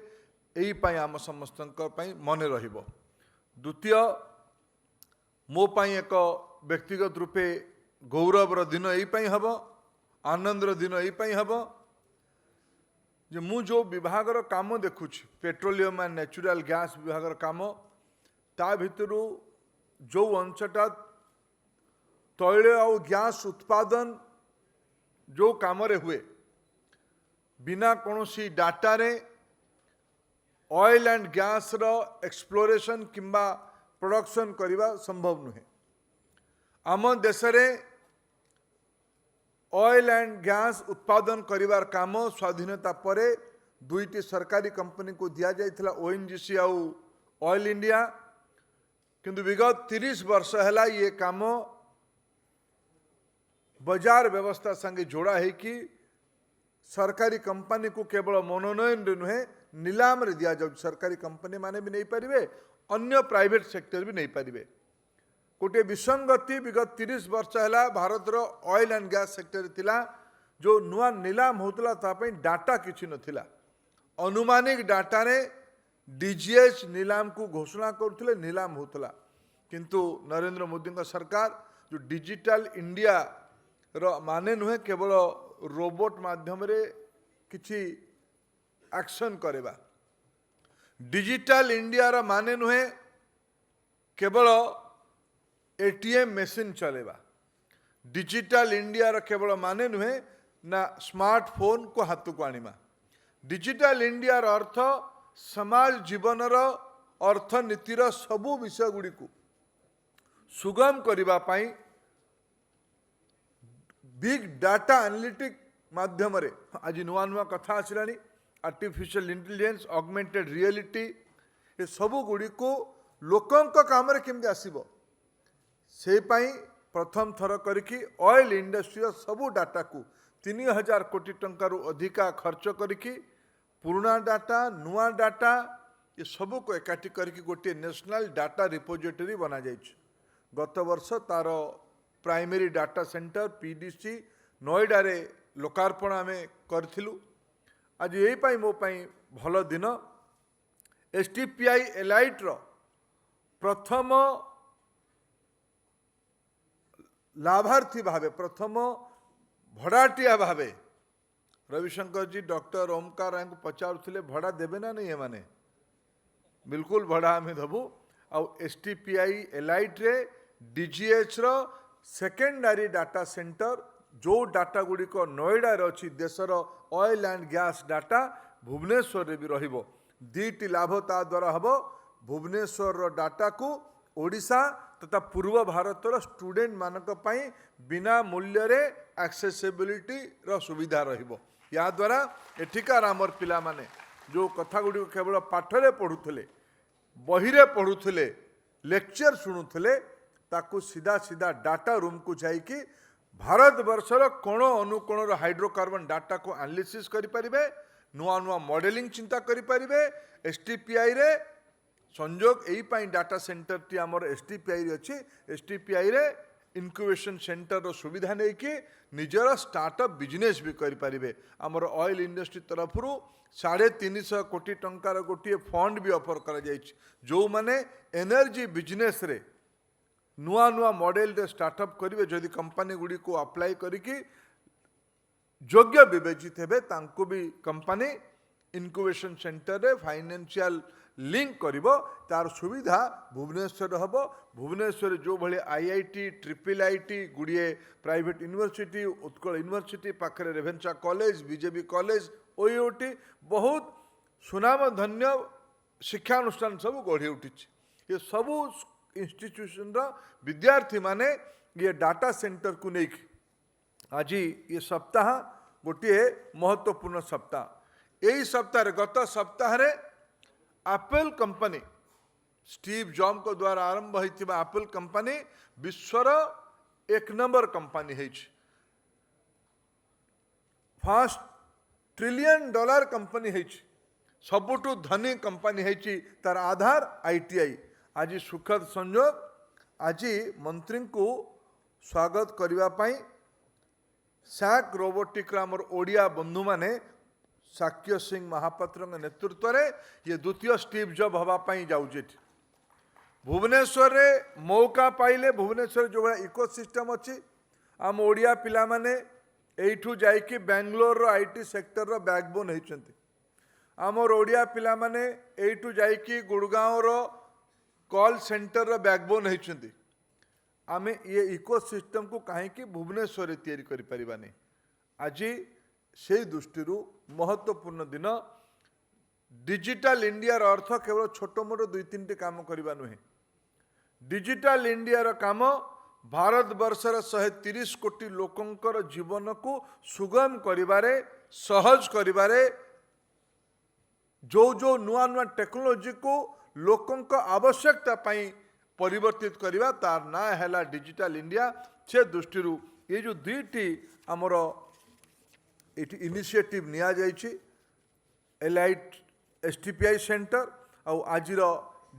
एई पई आम समस्तंक पई मने रहिबो। द्वितीय मो पई एक व्यक्तिगत रूपे गौरवर दिन एई पई हबो, आनंदर दिन एई पई हबो जे मु जो विभागर काम देखुछि, पेट्रोलियम एंड नेचुरल गैस विभागर काम, ता भितरु जो अंशटा तैल और गैस उत्पादन जो काम रे हुए बिना कौनसी डाटा रे ऑयल एंड गैस रो एक्सप्लोरेशन किंबा प्रोडक्शन करिबा संभव नुहे। आम देश रे ऑयल एंड गैस उत्पादन करिवार काम स्वाधीनता परे दुईटी सरकारी कंपनी को दिया जाइथिला, ओएनजीसी आउ ऑयल इंडिया। किंतु विगत 30 वर्ष हैला ये काम बाजार व्यवस्था संगे जोड़ा है कि सरकारी कंपनी को केवल मनोनयन नुहे नीलाम रे दिया जाउ। सरकारी कंपनी माने भी नहीं पारिबे, अन्य प्राइवेट सेक्टर भी नहीं पारिबे। गोटे विसंगति विगत 30 वर्ष है भारत रो ऑयल एंड गैस सेक्टर थिला। जो नुआ नीलाम होतला ता पई डाटा किछि नथिला। अनुमानिक डाटा रे डीजीएच नीलाम को घोषणा करथिले, नीलाम होतला। किंतु नरेंद्र मोदी का सरकार जो डिजिटल इंडिया रो माने नुहे केवल रोबोट माध्यम रे किछि एक्शन करेबा। डिजिटल इंडिया रो माने नुहे केवल एटीएम मशीन चलेबा। डिजिटल इंडिया रो केवल माने नुहे ना स्मार्टफोन को हाथ को आनिमा। डिजिटल इंडिया रो अर्थ समाज जीवन रो अर्थनीति रो सबु विषय गुडी को सुगम करिबा पई बिग डाटा एनालिटिक माध्यम रे आज नुआ नुआ कथा आसिलानी। आर्टिफिशियल इंटेलिजेंस, ऑगमेंटेड रियलिटी, ये सबु गुडी को लोकंक काम रे केमति आसीबो से पाई प्रथम थर करिकी ऑयल इंडस्ट्री सबू डाटा को 3000 कोटी टंका रु अधिका खर्च करिकी पुराना डाटा नुआ डाटा ये सबू को एकाठी करिकी गोटे नेशनल डाटा रिपोजिटरी बना जाइछ। गत वर्ष तार primary data centre PDC Noida रे लोकार्पण आमे करथिलु। आज यही पाई मो पाई भल दिन। एसटीपीआई एलाइट रो प्रथम लाभार्थी भावे, प्रथम भड़ाटिया भावे रविशंकर जी डॉक्टर ओमकार राय को पचारुथिले भड़ा देबे ना नहीं माने बिल्कुल भड़ा आम दबू। आउ एसटीपीआई एलाइट रे डीजीएच रो सेकेंडरी डाटा सेंटर जो डाटा गुडी को नोएडा रे अछि देशर oil and gas data Bhubaneswar रे भी रहिबो। दीटी लाभ ता द्वारा हबो। भुवनेश्वर रो डाटा को ओडिशा तथा पूर्व भारत स्टूडेंट मानक पई बिना मूल्य रे एक्सेसिबिलिटी रो सुविधा रहिबो। या द्वारा एठिकार आमर पिला माने जो कथा गुडी केवल पाठरे पढुथले, बहिरे पढुथले, लेक्चर शुणुथले, ताकू सीधा सीधा डाटा रूम को जाइकी भारत वर्षर कोण अनुकोणर हाइड्रोकार्बन डाटा को एनालिसिस करि परिबे, नुआ नुआ मॉडलिंग चिंता करि परिबे। एसटीपीआई रे संजोग एई पाई डाटा सेंटर टी आमर एसटीपीआई रे अछि। एसटीपीआई रे इनक्यूबेशन सेंटर रो सुविधा नै कि निजर स्टार्टअप बिजनेस भी करि परिबे। आमर ऑयल इंडस्ट्री तरफरु 350 कोटी टंकार गोटे फंड भी ऑफर करा जाइछ। जो माने एनर्जी बिजनेस रे नुआ नुआ मॉडल रे स्टार्टअप करिवे, जदि कंपनी गुडी को अप्लाई करिकी योग्य विवेचित हेबे तांको भी कंपनी इनक्यूबेशन सेंटर रे फाइनेंशियल लिंक करिवो तार सुविधा भुवनेश्वर हबो भुवनेश्वर जो भले आईआईटी ट्रिपल आईटी गुड़िए प्राइवेट यूनिवर्सिटी उत्कल यूनिवर्सिटी पाखरे Ravenshaw college BJB college OUT बहुत सुनाम धन्य शिक्षानुष्ठान सब गढ़ी उठी ये सबू इंस्टीट्यूशन रो विद्यार्थी माने ये डाटा सेंटर को नहीं आज ये सप्ताह गोटे महत्वपूर्ण सप्ताह यही सप्ताह गत सप्ताह रे एप्पल कंपनी स्टीव जॉब को द्वारा आरंभ होइतिबा एप्पल कंपनी विश्वर 1 नंबर कंपनी है फर्स्ट $1 ट्रिलियन कंपनी है सबुठु धनी कंपनी है तार आधार आईटीआई आज सुखद संयोग आज मंत्री को स्वागत करने सैक रोबोटिक आमर ओडिया बंधु माने साक्य सिंह महापात्र नेतृत्व में ये द्वितीय स्टीव जॉब हवापाई जाऊे भुवनेश्वर रे मौका पाइले भुवनेश्वर जो भाई इकोसिस्टम अच्छी आम ओडिया पिला माने एठू जाइकी बेंगलोर रो आईटी सेक्टर रो बैकबोन होइचंती आमर ओडिया पिला माने एठू जाइकी गुड़गांव रो कॉल सेंटर रो बैकबोन होइचंती आमे ये इकोसिस्टम को कहीं भुवनेश्वर तैयारी करि परिबानी आज से दृष्टि महत्वपूर्ण दिन डिजिटल इंडिया अर्थ केवल छोट मोट 2-3 काम करवा नुहे डिजिटल इंडिया काम भारत वर्षर 130 कोटी लोकंकर जीवन को सुगम करिबारे सहज करिबारे जो नुआ नुआ टेक्नोलोजी को लोकंक आवश्यकता पाई परिवर्तित करवा तार ना है डिजिटल इंडिया से दृष्टि ये जो दुईटी आमर ये इनिशिएटिव निया जाइछि एलाइट एसटीपीआई सेंटर और आज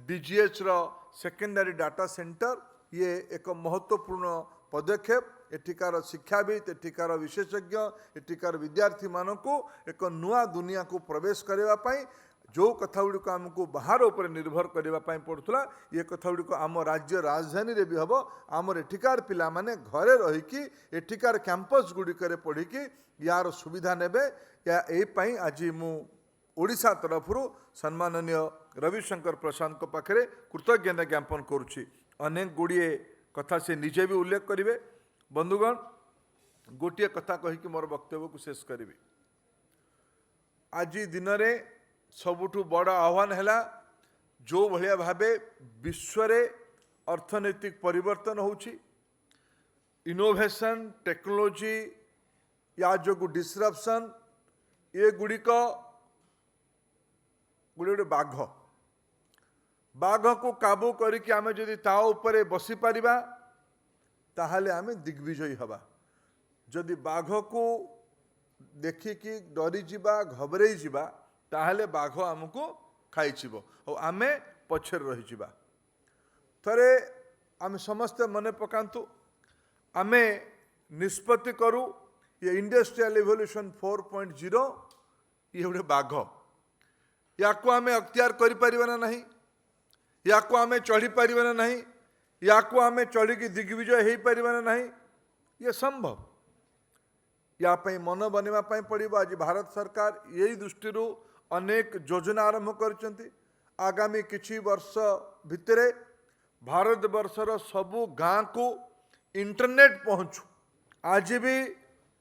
डीजीएच रो सेकेंडरी डाटा सेंटर ये एक महत्वपूर्ण पदक्षेप एठिकार शिक्षाविद एठिकार विशेषज्ञ एठिकार विद्यार्थी मानक एक नुआ दुनिया को प्रवेश करने जो कथा गुड़िक आमको बाहर उपर निर्भर करने पड़ूला ये कथा गुड़िक आम राज्य राजधानी रे भी हम आमर एठिकार पिला माने घरे रहीकि एठिकार कैंपस गुड़िक पढ़ी यार सुविधा नेबे या एपाई आज मु ओडिशा तरफ सम्माननीय रविशंकर प्रसाद को पाखरे कृतज्ञता ज्ञापन करुच्ची अनेक गुड़िए कथा से निजे भी उल्लेख करेंगे बंधुगण गोटे कथा कहीकि मोर वक्तव्य को शेष करी आज दिन में सबुठु बड़ आह्वान है जो भाया भावे विश्व अर्थनैतिक परिवर्तन होची इनोवेशन टेक्नोलोजी या जो डिस्रप्शन ये गुड़िक गोटे बाघ को काबू करके आमे जदि ता उपरे बसी पारिबा ताहले आमे दिग्विजयी हवा जदि बाघ को देखिकी डरी जिबा घबरे जिबा ताहले बाघ आमको खाइछिबो और आमे पछर रही जिबा थरे आमे समस्त मने पकांतु आमे निष्पत्ति करू ये इंडस्ट्रियल रिवोल्यूशन 4.0 ये गोटे बाघ या को आमे अख्तियार करि परिबना नहीं या को आमे चढ़ी परिबना नहीं या को आमे चढ़ी की दिग्विजय हो परिबना नहीं ये संभव या पई मन बनेवा पई पड़िबो आज भारत सरकार यही दृष्टि अनेक योजना आरंभ करचंती आगामी किछि वर्ष भितरे भारत वर्षर सबु गाँ को इंटरनेट पहुँचू आज भी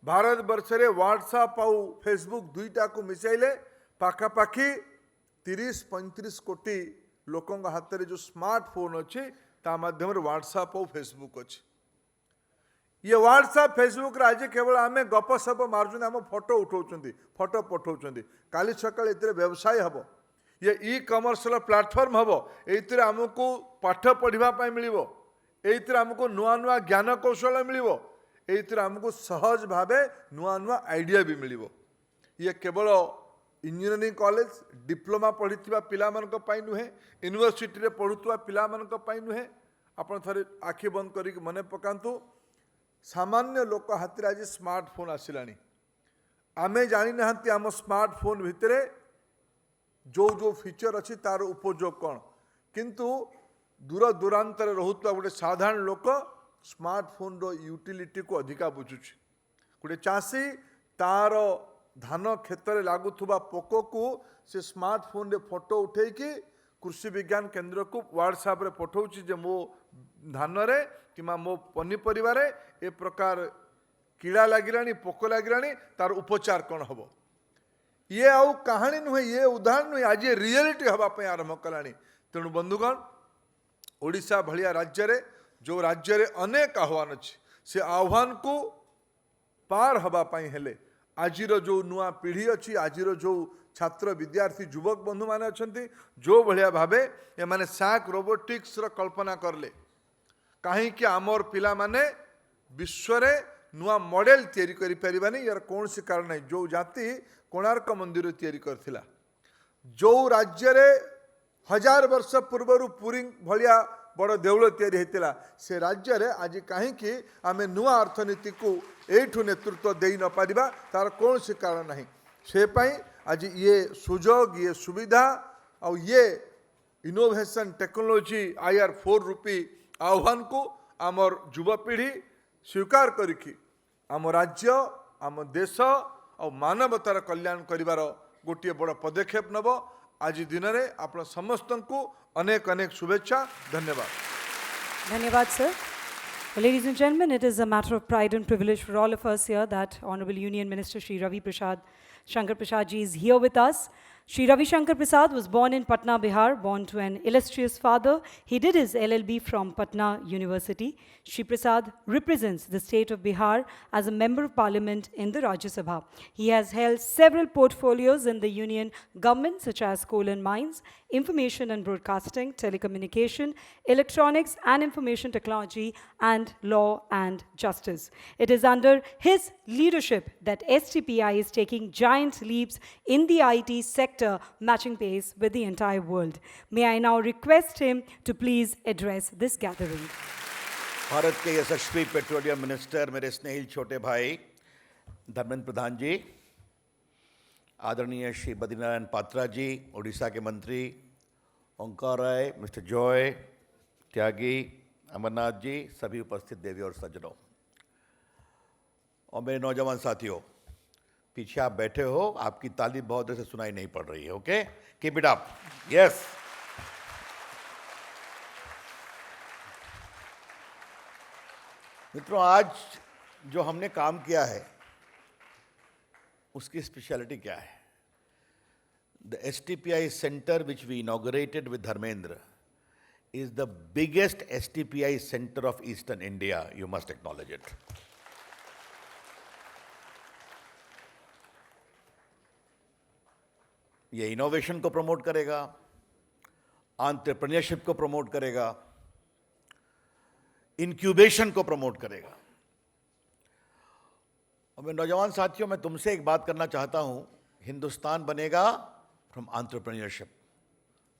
भारत वर्ष रे व्हाट्सएप आउ फेसबुक दुईटा को मिसाइले पाखापाखि 30-35 कोटी लोकों हाथ में जो स्मार्टफोन अच्छी ता माध्यम व्हाट्सएप और फेसबुक अच्छी ये व्हाट्सएप फेसबुक आज केवल आम गपसप मार्चुं आम फोटो उठाऊँ फोटो पठाऊँ काली सकाल ये व्यवसाय हम ये ई कमर्शियल प्लाटफर्म हम ये आमको पाठ पढ़ापी मिल ये आमको नुआ नुआ ज्ञान कौशल मिल ये आमको सहज भावे नुआ नुआ आइडिया भी मिल ये केवल इंजीनियरिंग कॉलेज डिप्लोमा पढ़ी पिला नुहे यूनिवर्सिटी रे पढ़ुवा पिला नुहे आपड़ थे आखि बंद कर मन पकातु सामान्य लोक हाथ आज स्मार्टफोन आसला आमे जानी ना आम स्मार्टफोन भितर जो जो फीचर अच्छी तार उपयोग कौन किंतु दूर दूरांत रोता गोटे साधारण लोक स्मार्टफोन रो यूटिलिटी को अधिका बुझुची गोटे चाषी तार धान क्षेत्र में लगुवा पोक को से स्मार्टफोन रे फोटो उठे कृषि विज्ञान केंद्र को व्हाट्सएप रे पठाऊँ जे मो धान रे कि मो पनीपरिवार ए प्रकार कीड़ा लगिलानी पोक लगिलानी तार उपचार कौन हम ये आउ कहानी नुहे ये उदाहरण नुहे आज रियलिटी हाँपाई आरंभ कलानी तेणु बंधुगण ओडिशा भलिया राज्य रे जो राज्य रे अनेक आह्वान अच्छे से आह्वान को पार हाँपाई हेले आजिर जो नुआ पीढ़ी अच्छी आजिर जो छात्र विद्यार्थी युवक बंधु माने अछंती जो भलिया भावे ए माने साक रोबोटिक्स रो कल्पना करले कहीं कि आमर पिला माने विश्व रे नुआ मॉडल तैयारी करि परिबानी यार कौन सी कारण नहीं जो जाति कोणार्क मंदिर तैयारी करथिला जो राज्य रे 1000 वर्ष पूर्व पुरी भलिया बड़ देउल तैयारी हेतिला से राज्य रे आज कहीं कि आमे नुआ अर्थनीति को एठु नेतृत्व देई न पारिबा तार कौन सी कारण नहीं से पई आज ये सुजोग ये सुविधा और ये इनोवेशन टेक्नोलॉजी IR4 रूपी आह्वान को आमर युवपीढ़ी स्वीकार करिकी आम राज्य आम देश और मानवतार कल्याण करिवार गोटे बड़ पदक्षेप नब आज दिन में आप समस्त को अनेक अनेक शुभेच्छा धन्यवाद Dhanyawad, sir. Well, ladies and gentlemen, it is a matter of pride and privilege for all of us here that Honorable Union Minister Shri Ravi Shankar Prasad ji is here with us. Shri Ravi Shankar Prasad was born in Patna, Bihar, born to an illustrious father. He did his LLB from Patna University. Shri Prasad represents the state of Bihar as a member of parliament in the Rajya Sabha. He has held several portfolios in the union government such as coal and mines, information and broadcasting, telecommunication, electronics and information technology, and law and justice. It is under his leadership that STPI is taking giant leaps in the IT sector, matching pace with the entire world. May I now request him to please address this gathering. Bharat के यशस्वी petroleum minister मेरे स्नेहिल छोटे भाई धर्मेंद्र प्रधान जी, आदरणीय श्री बद्रीनारायण पात्रा जी, उड़ीसा के मंत्री ओंकार राय, mister Joy त्यागी, अमरनाथ जी, सभी उपस्थित देवी और सज्जनों और मेरे नौजवान साथियों, पीछे आप बैठे हो, आपकी ताली बहुत देर से सुनाई नहीं पड़ रही है. Okay, keep it up. Yes. मित्रों, आज जो हमने काम किया है उसकी स्पेशलिटी क्या है? The STPI center which we inaugurated with Dharmendra is the biggest STPI center of Eastern India. You must acknowledge it. ये इनोवेशन को प्रमोट करेगा, एंटरप्रेन्योरशिप को प्रमोट करेगा, इंक्यूबेशन को प्रमोट करेगा. और मैं नौजवान साथियों, मैं तुमसे एक बात करना चाहता हूं, हिंदुस्तान बनेगा फ्रॉम एंटरप्रेन्योरशिप,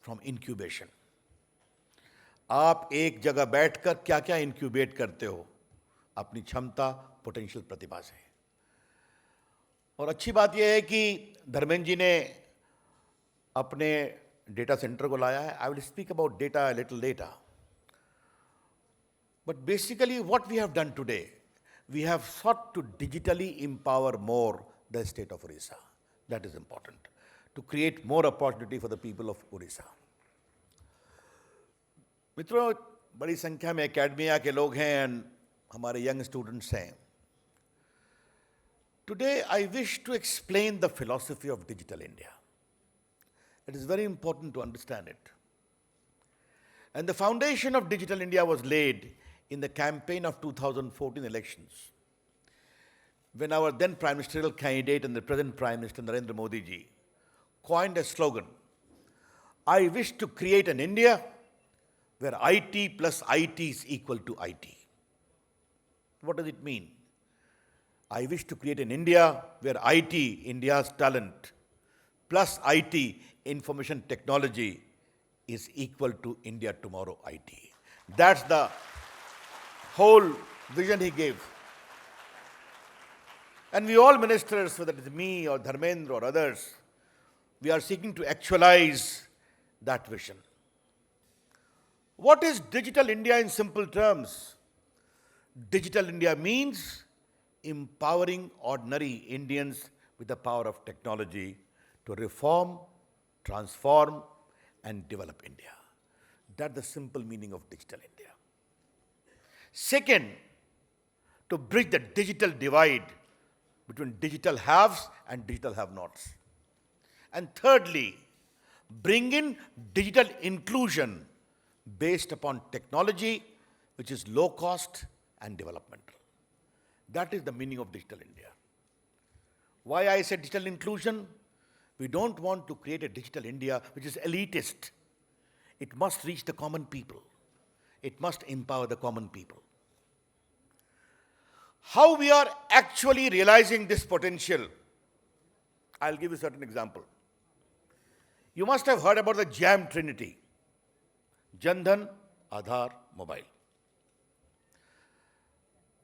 फ्रॉम इंक्यूबेशन. आप एक जगह बैठकर क्या क्या इंक्यूबेट करते हो अपनी क्षमता, पोटेंशियल प्रतिभा से. और अच्छी बात यह है कि धर्मेंद्र जी ने अपने डेटा सेंटर को लाया है. I will speak about data little letter. But basically what we have done today, we have sought to digitally empower more the state of Orissa. That is important, to create more opportunity for the people of Orissa. मित्रों, बड़ी संख्या में academia के लोग हैं and हमारे young students हैं. Today I wish to explain the philosophy of Digital India. It is very important to understand it. And the foundation of Digital India was laid in the campaign of 2014 elections, when our then Prime Ministerial candidate and the present Prime Minister Narendra Modi ji coined a slogan, I wish to create an India where IT plus IT is equal to IT. What does it mean? I wish to create an India where IT, India's talent, plus IT, information technology, is equal to India tomorrow IT. That's the whole vision he gave. And we all ministers, whether it's me or Dharmendra or others, we are seeking to actualize that vision. What is Digital India in simple terms? Digital India means empowering ordinary Indians with the power of technology to reform, transform, and develop India. That's the simple meaning of Digital India. Second, to bridge the digital divide between digital haves and digital have-nots. And thirdly, bring in digital inclusion based upon technology, which is low cost and developmental. That is the meaning of Digital India. Why I say digital inclusion? We don't want to create a digital India which is elitist. It must reach the common people. It must empower the common people. How we are actually realizing this potential? I'll give you a certain example. You must have heard about the JAM Trinity: Jan Dhan, Aadhaar, Mobile.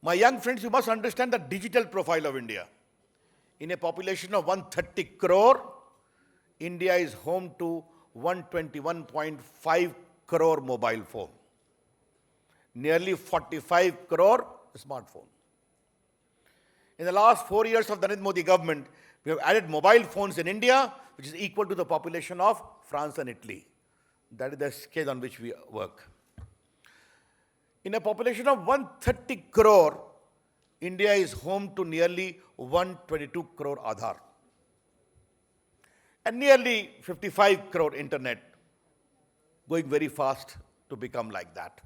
My young friends, you must understand the digital profile of India. In a population of 130 crore, India is home to 121.5 crore mobile phone. Nearly 45 crore smartphone. In the last 4 years of the Narendra Modi government, we have added mobile phones in India, which is equal to the population of France and Italy. That is the scale on which we work. In a population of 130 crore, India is home to nearly 122 crore Aadhaar and nearly 55 crore internet, going very fast to become like that.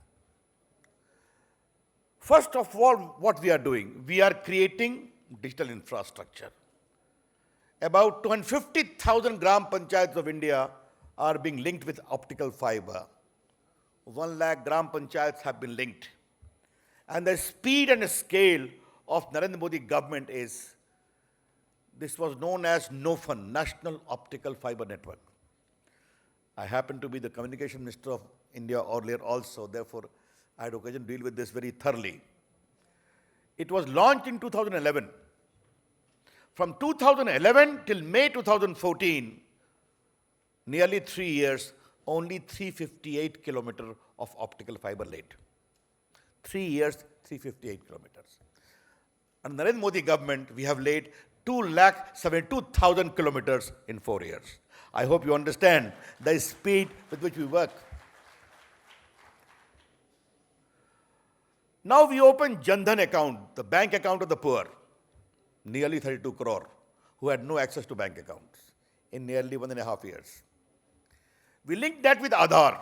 First of all, what we are doing, we are creating digital infrastructure. About 250,000 gram panchayats of India are being linked with optical fiber. 1 lakh gram panchayats have been linked. And the speed and scale of Narendra Modi government is, this was known as NOFN, National Optical Fiber Network. I happen to be the Communication Minister of India earlier also, therefore I had occasion to deal with this very thoroughly. It was launched in 2011. From 2011 till May 2014, nearly 3 years, only 358 kilometers of optical fiber laid. 3 years, 358 kilometers. Under Narendra Modi government, we have laid 2,72,000 kilometers in 4 years. I hope you understand the speed with which we work. Now we open Jan Dhan account, the bank account of the poor, nearly 32 crore, who had no access to bank accounts in nearly 1.5 years. We linked that with Aadhaar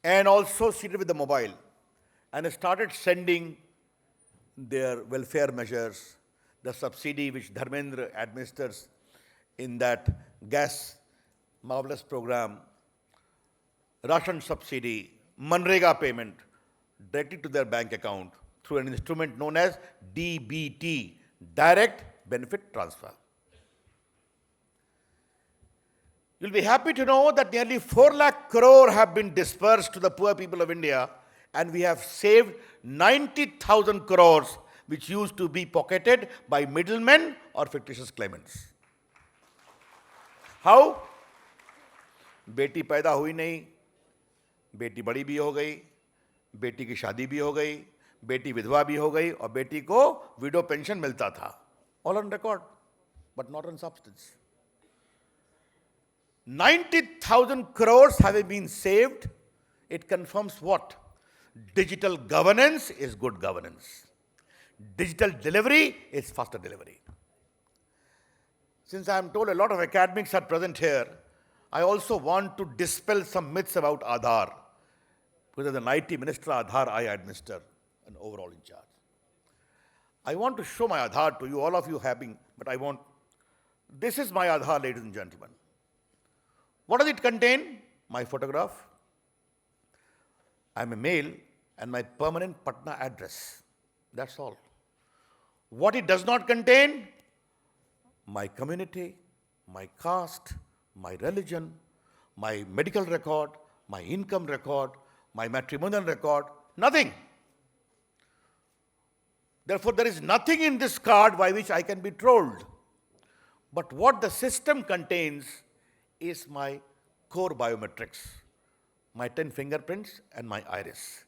and also seated with the mobile and started sending their welfare measures, the subsidy which Dharmendra administers in that gas marvelous program, ration subsidy, Manrega payment directly to their bank account through an instrument known as DBT, Direct Benefit Transfer. You'll be happy to know that nearly 4 lakh crore have been dispersed to the poor people of India, and we have saved 90,000 crores which used to be pocketed by middlemen or fictitious claimants. How? बेटी पैदा हुई नहीं, बेटी बड़ी भी हो गई, बेटी की शादी भी हो गई, बेटी विधवा भी हो गई और बेटी को विडो पेंशन मिलता था. All on record, but not on substance. 90,000 crores having been saved, it confirms what? Digital governance is good governance. Digital delivery is faster delivery. Since I am told a lot of academics are present here, I also want to dispel some myths about Aadhaar. Because as an IT minister, Aadhaar I administer and overall in charge. I want to show my Aadhaar to you, all of you having, but I want, this is my Aadhaar, ladies and gentlemen. What does it contain? My photograph. I'm a male and my permanent Patna address. That's all. What it does not contain? My community, my caste, my religion, my medical record, my income record, my matrimonial record, nothing. Therefore, there is nothing in this card by which I can be trolled. But what the system contains is my core biometrics, my 10 fingerprints and my iris,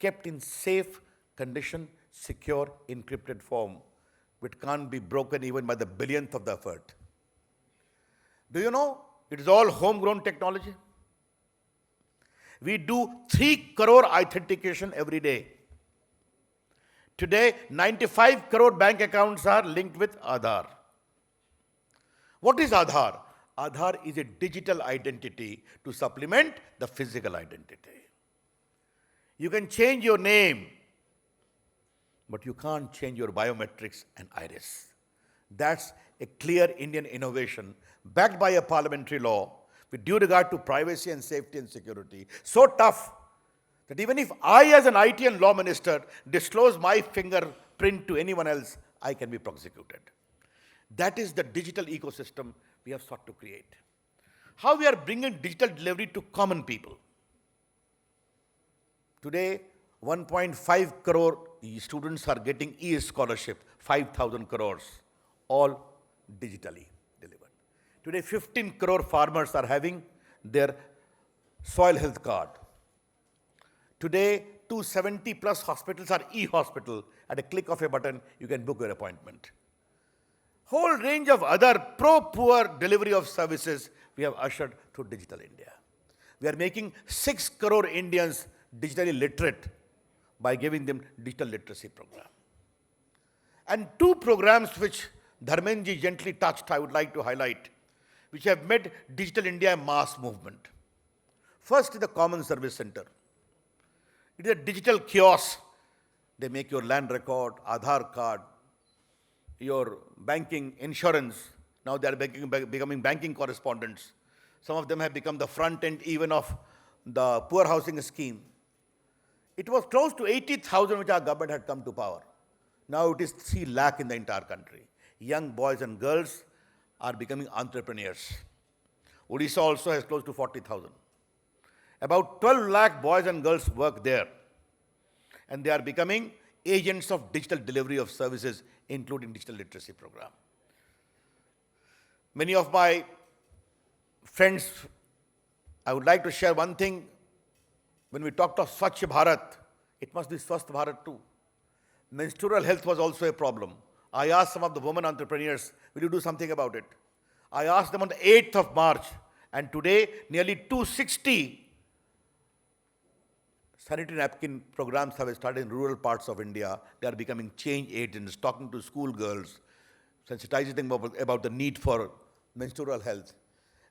kept in safe condition secure, encrypted form which can't be broken even by the billionth of the effort. Do you know it is all homegrown technology? We do 3 crore authentication every day. Today, 95 crore bank accounts are linked with Aadhaar. What is Aadhaar? Aadhaar is a digital identity to supplement the physical identity. You can change your name, but you can't change your biometrics and iris. That's a clear Indian innovation backed by a parliamentary law with due regard to privacy and safety and security. So tough that even if I, as an IT and law minister, disclose my fingerprint to anyone else, I can be prosecuted. That is the digital ecosystem we have sought to create. How we are bringing digital delivery to common people. Today, 1.5 crore students are getting e-scholarship, 5,000 crores, all digitally delivered. Today, 15 crore farmers are having their soil health card. Today, 270 plus hospitals are e-hospital. At a click of a button, you can book your appointment. Whole range of other pro-poor delivery of services we have ushered through Digital India. We are making 6 crore Indians digitally literate by giving them digital literacy program. And 2 programs which Dharmenji gently touched, I would like to highlight, which have made Digital India a mass movement. First is the Common Service Center. It is a digital kiosk. They make your land record, Aadhaar card, your banking, insurance. Now they are becoming banking correspondents. Some of them have become the front end even of the poor housing scheme. It was close to 80,000 which our government had come to power. Now it is 3 lakh in the entire country. Young boys and girls are becoming entrepreneurs. Odisha also has close to 40,000. About 12 lakh boys and girls work there. And they are becoming agents of digital delivery of services, including digital literacy program. Many of my friends, I would like to share one thing. When we talked of Swachh Bharat, it must be Swasth Bharat too. Menstrual health was also a problem. I asked some of the women entrepreneurs, will you do something about it? I asked them on the 8th of March, and today nearly 260 sanitary napkin programs have started in rural parts of India. They are becoming change agents, talking to schoolgirls, sensitizing them about the need for menstrual health.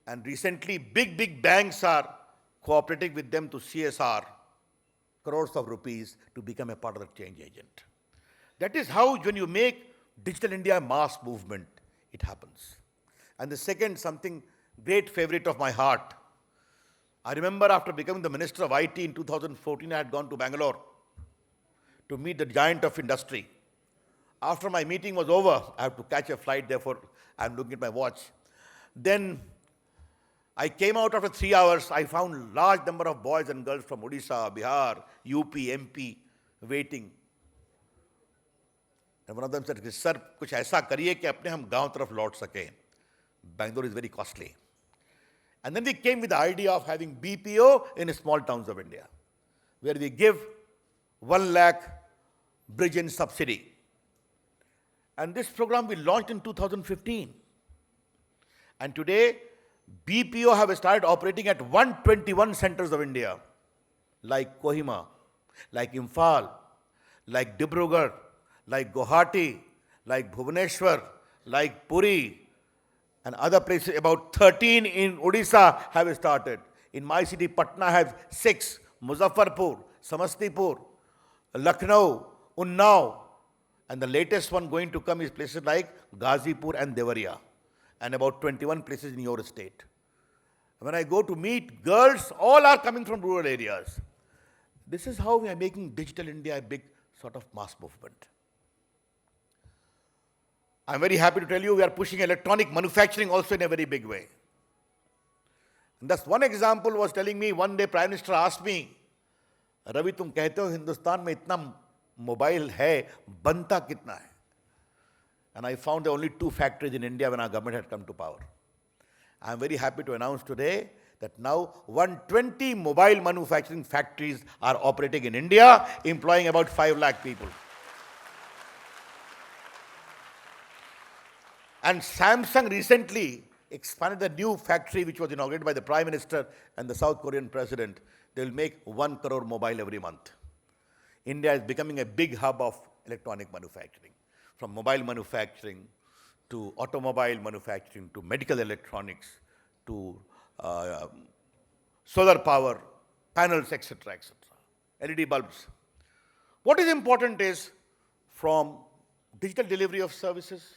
And recently, big banks are cooperating with them to CSR, crores of rupees, to become a part of the change agent. That is how, when you make Digital India a mass movement, it happens. And the second, something great favorite of my heart. I remember after becoming the Minister of IT in 2014, I had gone to Bangalore to meet the giant of industry. After my meeting was over, I have to catch a flight, therefore I'm looking at my watch. Then I came out after 3 hours. I found large number of boys and girls from Odisha, Bihar, UP, MP waiting. And one of them said, "Sir, kuch aisa kariye ki apne hum gaon taraf laut sake. Bangalore is very costly." And then we came with the idea of having BPO in small towns of India, where we give 1 lakh bridge and subsidy. And this program we launched in 2015. And today, BPO have started operating at 121 centers of India, like Kohima, like Imphal, like Dibrugarh, like Guwahati, like Bhubaneswar, like Puri, and other places. About 13 in Odisha have started. In my city, Patna has 6, Muzaffarpur, Samastipur, Lucknow, Unnao, and the latest one going to come is places like Ghazipur and Devariya, and about 21 places in your state. When I go to meet girls, all are coming from rural areas. This is how we are making Digital India a big sort of mass movement. I'm very happy to tell you we are pushing electronic manufacturing also in a very big way. And that's one example was telling me, one day Prime Minister asked me, "Ravi, tum kehte ho Hindustan mein itna mobile hai, banta kitna hai?" And I found there are only 2 factories in India when our government had come to power. I'm very happy to announce today that now 120 mobile manufacturing factories are operating in India, employing about 5 lakh people. And Samsung recently expanded the new factory which was inaugurated by the Prime Minister and the South Korean President. They will make 1 crore mobile every month. India is becoming a big hub of electronic manufacturing, from mobile manufacturing to automobile manufacturing to medical electronics to solar power, panels, etc., etc., LED bulbs. What is important is from digital delivery of services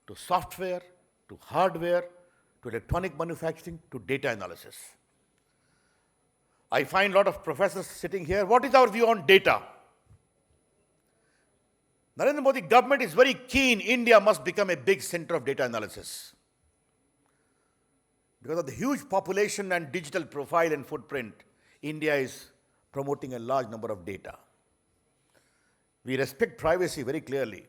to software, to hardware, to electronic manufacturing, to data analysis. I find a lot of professors sitting here. What is our view on data? Narendra Modi government is very keen. India must become a big center of data analysis. Because of the huge population and digital profile and footprint, India is promoting a large number of data. We respect privacy very clearly,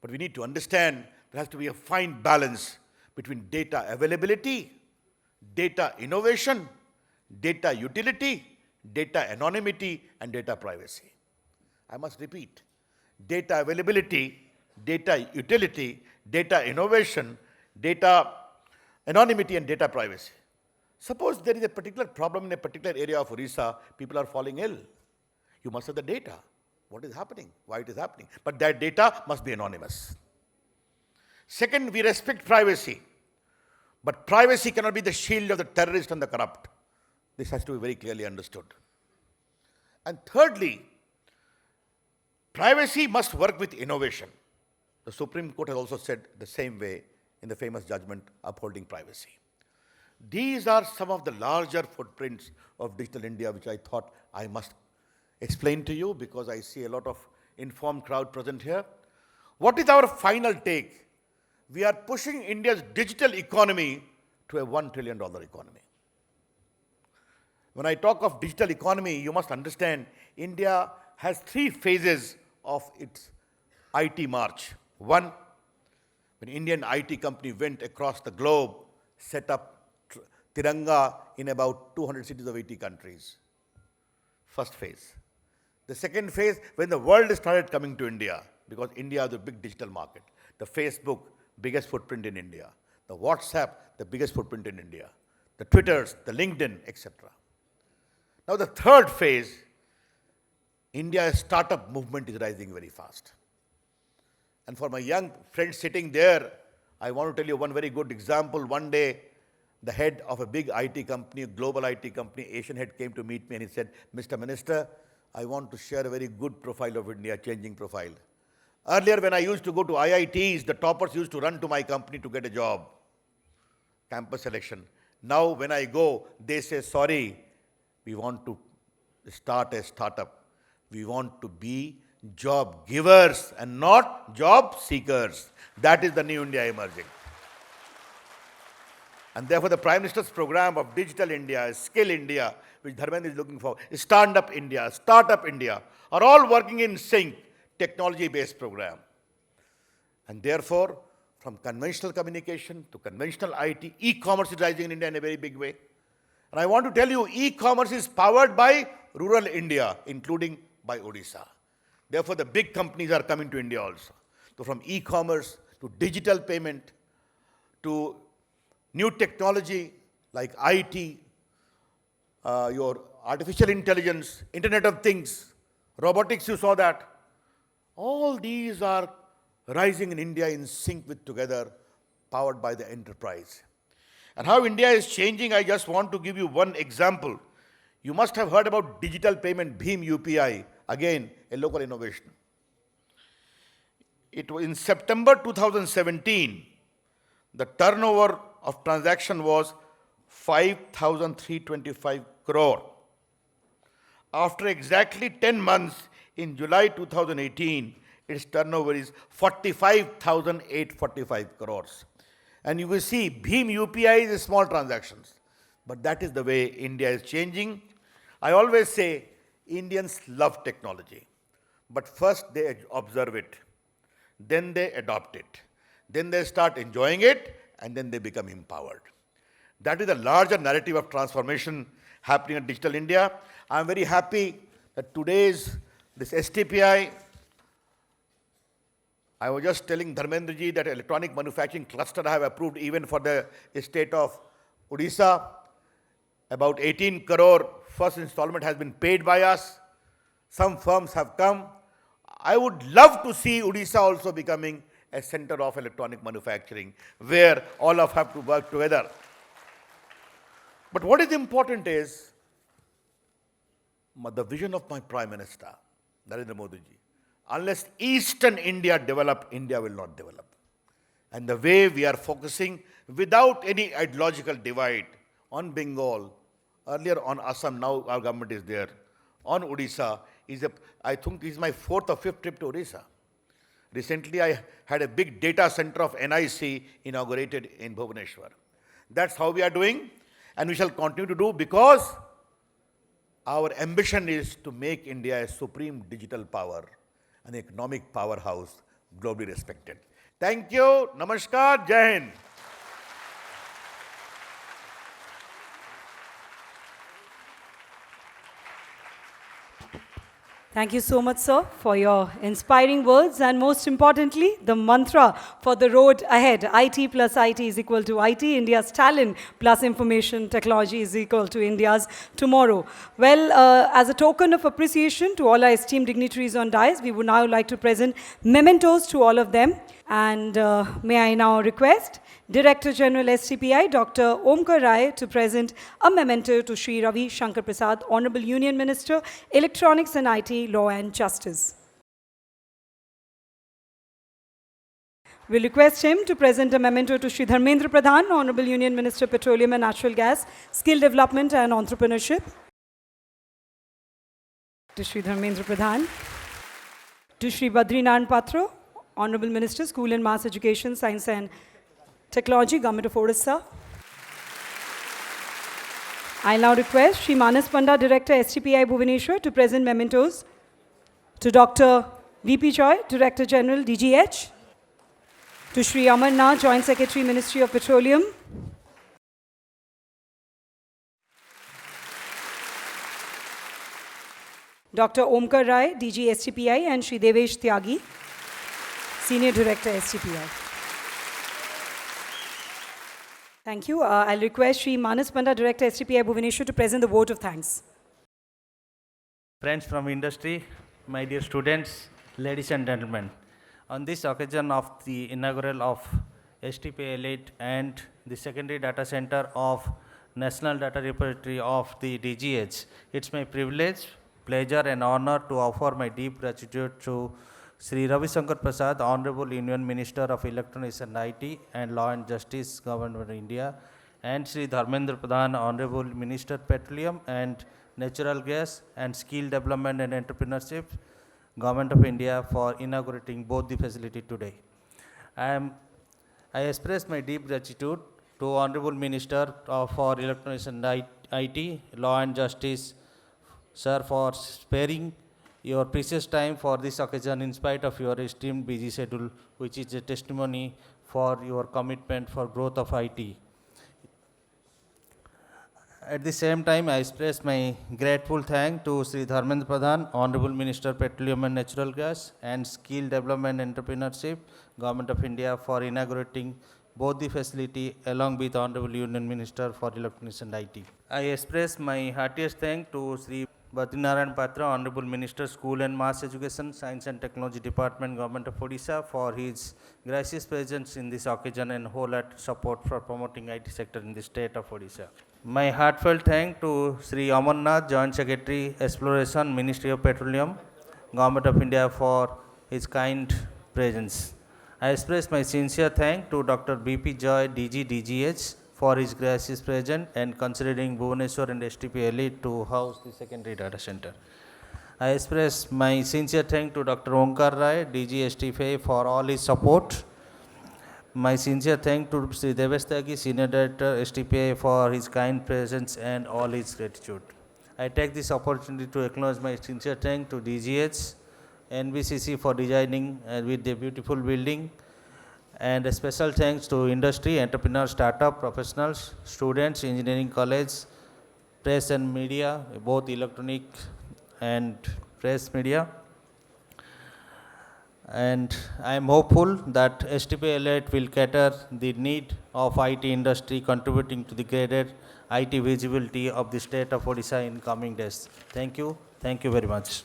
but we need to understand there has to be a fine balance between data availability, data innovation, data utility, data anonymity, and data privacy. I must repeat, data availability, data utility, data innovation, data anonymity, and data privacy. Suppose there is a particular problem in a particular area of Orissa, people are falling ill. You must have the data. What is happening? Why it is happening? But that data must be anonymous. Second, we respect privacy. But privacy cannot be the shield of the terrorist and the corrupt. This has to be very clearly understood. And thirdly, privacy must work with innovation. The Supreme Court has also said the same way in the famous judgment upholding privacy. These are some of the larger footprints of Digital India which I thought I must explain to you because I see a lot of informed crowd present here. What is our final take? We are pushing India's digital economy to a $1 trillion economy. When I talk of digital economy, you must understand India has 3 phases of its IT march. One, when Indian IT company went across the globe, set up Tiranga in about 200 cities of 80 countries. First phase. The second phase, when the world started coming to India, because India is a big digital market. The Facebook, biggest footprint in India. The WhatsApp, the biggest footprint in India. The Twitters, the LinkedIn, etc. Now the third phase, India's startup movement is rising very fast. And for my young friends sitting there, I want to tell you one very good example. One day, the head of a big IT company, a global IT company, Asian head, came to meet me and he said, Mr. Minister, I want to share a very good profile of India, changing profile. Earlier, when I used to go to IITs, the toppers used to run to my company to get a job, campus selection. Now, when I go, they say, sorry, we want to start a startup. We want to be job givers and not job seekers. That is the new India emerging. And therefore, the Prime Minister's program of Digital India, Skill India, which Dharmendra is looking for, Stand Up India, Startup India, are all working in sync, technology-based program. And therefore, from conventional communication to conventional IT, e-commerce is rising in India in a very big way. And I want to tell you, e-commerce is powered by rural India, including by Odisha. Therefore, the big companies are coming to India also. So from e-commerce to digital payment to new technology like IT, your artificial intelligence, Internet of Things, robotics, you saw that. All these are rising in India in sync with together, powered by the enterprise. And how India is changing, I just want to give you one example. You must have heard about digital payment, Bhim UPI, again, a local innovation. It was in September 2017, the turnover of transaction was 5,325 crore. After exactly 10 months, in July 2018, its turnover is 45,845 crores. And you will see, Bhim UPI is small transactions. But that is the way India is changing. I always say, Indians love technology. But first they observe it. Then they adopt it. Then they start enjoying it, and then they become empowered. That is the larger narrative of transformation happening in Digital India. I am very happy that today's this STPI I was just telling Dharmendra ji that electronic manufacturing cluster I have approved even for the state of Odisha. About 18 crore first installment has been paid by us. Some firms have come. I would love to see Odisha also becoming a center of electronic manufacturing where all of us have to work together. But what is important is the vision of my Prime Minister, Narendra Modi ji. Unless Eastern India develop, India will not develop. And the way we are focusing without any ideological divide on Bengal, earlier on Assam, now our government is there, on Odisha, I think is my 4th or 5th trip to Odisha. Recently, I had a big data center of NIC inaugurated in Bhubaneswar. That's how we are doing, and we shall continue to do, because our ambition is to make India a supreme digital power, an economic powerhouse, globally respected. Thank you. Namaskar. Jai Hind. Thank you so much, sir, for your inspiring words, and most importantly, the mantra for the road ahead. IT plus IT is equal to IT. India's talent plus information technology is equal to India's tomorrow. Well, as a token of appreciation to all our esteemed dignitaries on dais, we would now like to present mementos to all of them. And may I now request Director General STPI, Dr. Omkar Rai, to present a memento to Shri Ravi Shankar Prasad, Honorable Union Minister, Electronics and IT, Law and Justice. We'll request him to present a memento to Shri Dharmendra Pradhan, Honorable Union Minister, Petroleum and Natural Gas, Skill Development and Entrepreneurship. To Shri Dharmendra Pradhan. To Shri Badrinaran Patro, Honorable Minister, School and Mass Education, Science and Technology, Government of Odisha. I now request Shri Manas Panda, Director, STPI Bhubaneswar, to present mementos to Dr. V.P. Joy, Director General, DGH, to Shri Amar Nath, Joint Secretary, Ministry of Petroleum, Dr. Omkar Rai, DG STPI, and Shri Devesh Tyagi, Senior Director, STPI. Thank you. I'll request Shri Manas Panda, Director, STPI Bhubaneswar, to present the vote of thanks. Friends from industry, my dear students, ladies and gentlemen, on this occasion of the inaugural of STPI Elite and the secondary data center of National Data Repository of the DGH, it's my privilege, pleasure and honor to offer my deep gratitude to Sri Ravi Shankar Prasad, Honorable Union Minister of Electronics and IT and Law and Justice, Government of India, and Sri Dharmendra Pradhan, Honorable Minister Petroleum and Natural Gas and Skill Development and Entrepreneurship, Government of India, for inaugurating both the facility today. I express my deep gratitude to Honorable Minister for Electronics and IT, Law and Justice, sir, for sparing your precious time for this occasion in spite of your esteemed busy schedule, which is a testimony for your commitment for growth of IT. At the same time, I express my grateful thanks to Sri Dharmendra Pradhan, Honorable Minister Petroleum and Natural Gas and Skill Development and Entrepreneurship, Government of India, for inaugurating both the facility along with Honorable Union Minister for Electronics and IT. I express my heartiest thanks to Sri Badrinaran Patra, Honorable Minister, School and Mass Education, Science and Technology Department, Government of Odisha, for his gracious presence in this occasion and wholehearted support for promoting IT sector in the state of Odisha. My heartfelt thanks to Sri Amar Nath, Joint Secretary, Exploration, Ministry of Petroleum, Government of India, for his kind presence. I express my sincere thanks to Dr. B.P. Joy, DG DGH, for his gracious presence and considering Bhubaneswar and STPI Elite to house the secondary data center. I express my sincere thanks to Dr. Omkar Rai, DG STPI, for all his support. My sincere thanks to Sri Devesh Tyagi, Senior Director STPI, for his kind presence and all his gratitude. I take this opportunity to acknowledge my sincere thanks to DGH, NBCC for designing with the beautiful building, and a special thanks to industry, entrepreneurs, startup, professionals, students, engineering college, press and media, both electronic and press media. And I am hopeful that STP Elite will cater the need of IT industry, contributing to the greater IT visibility of the state of Odisha in coming days. Thank you very much.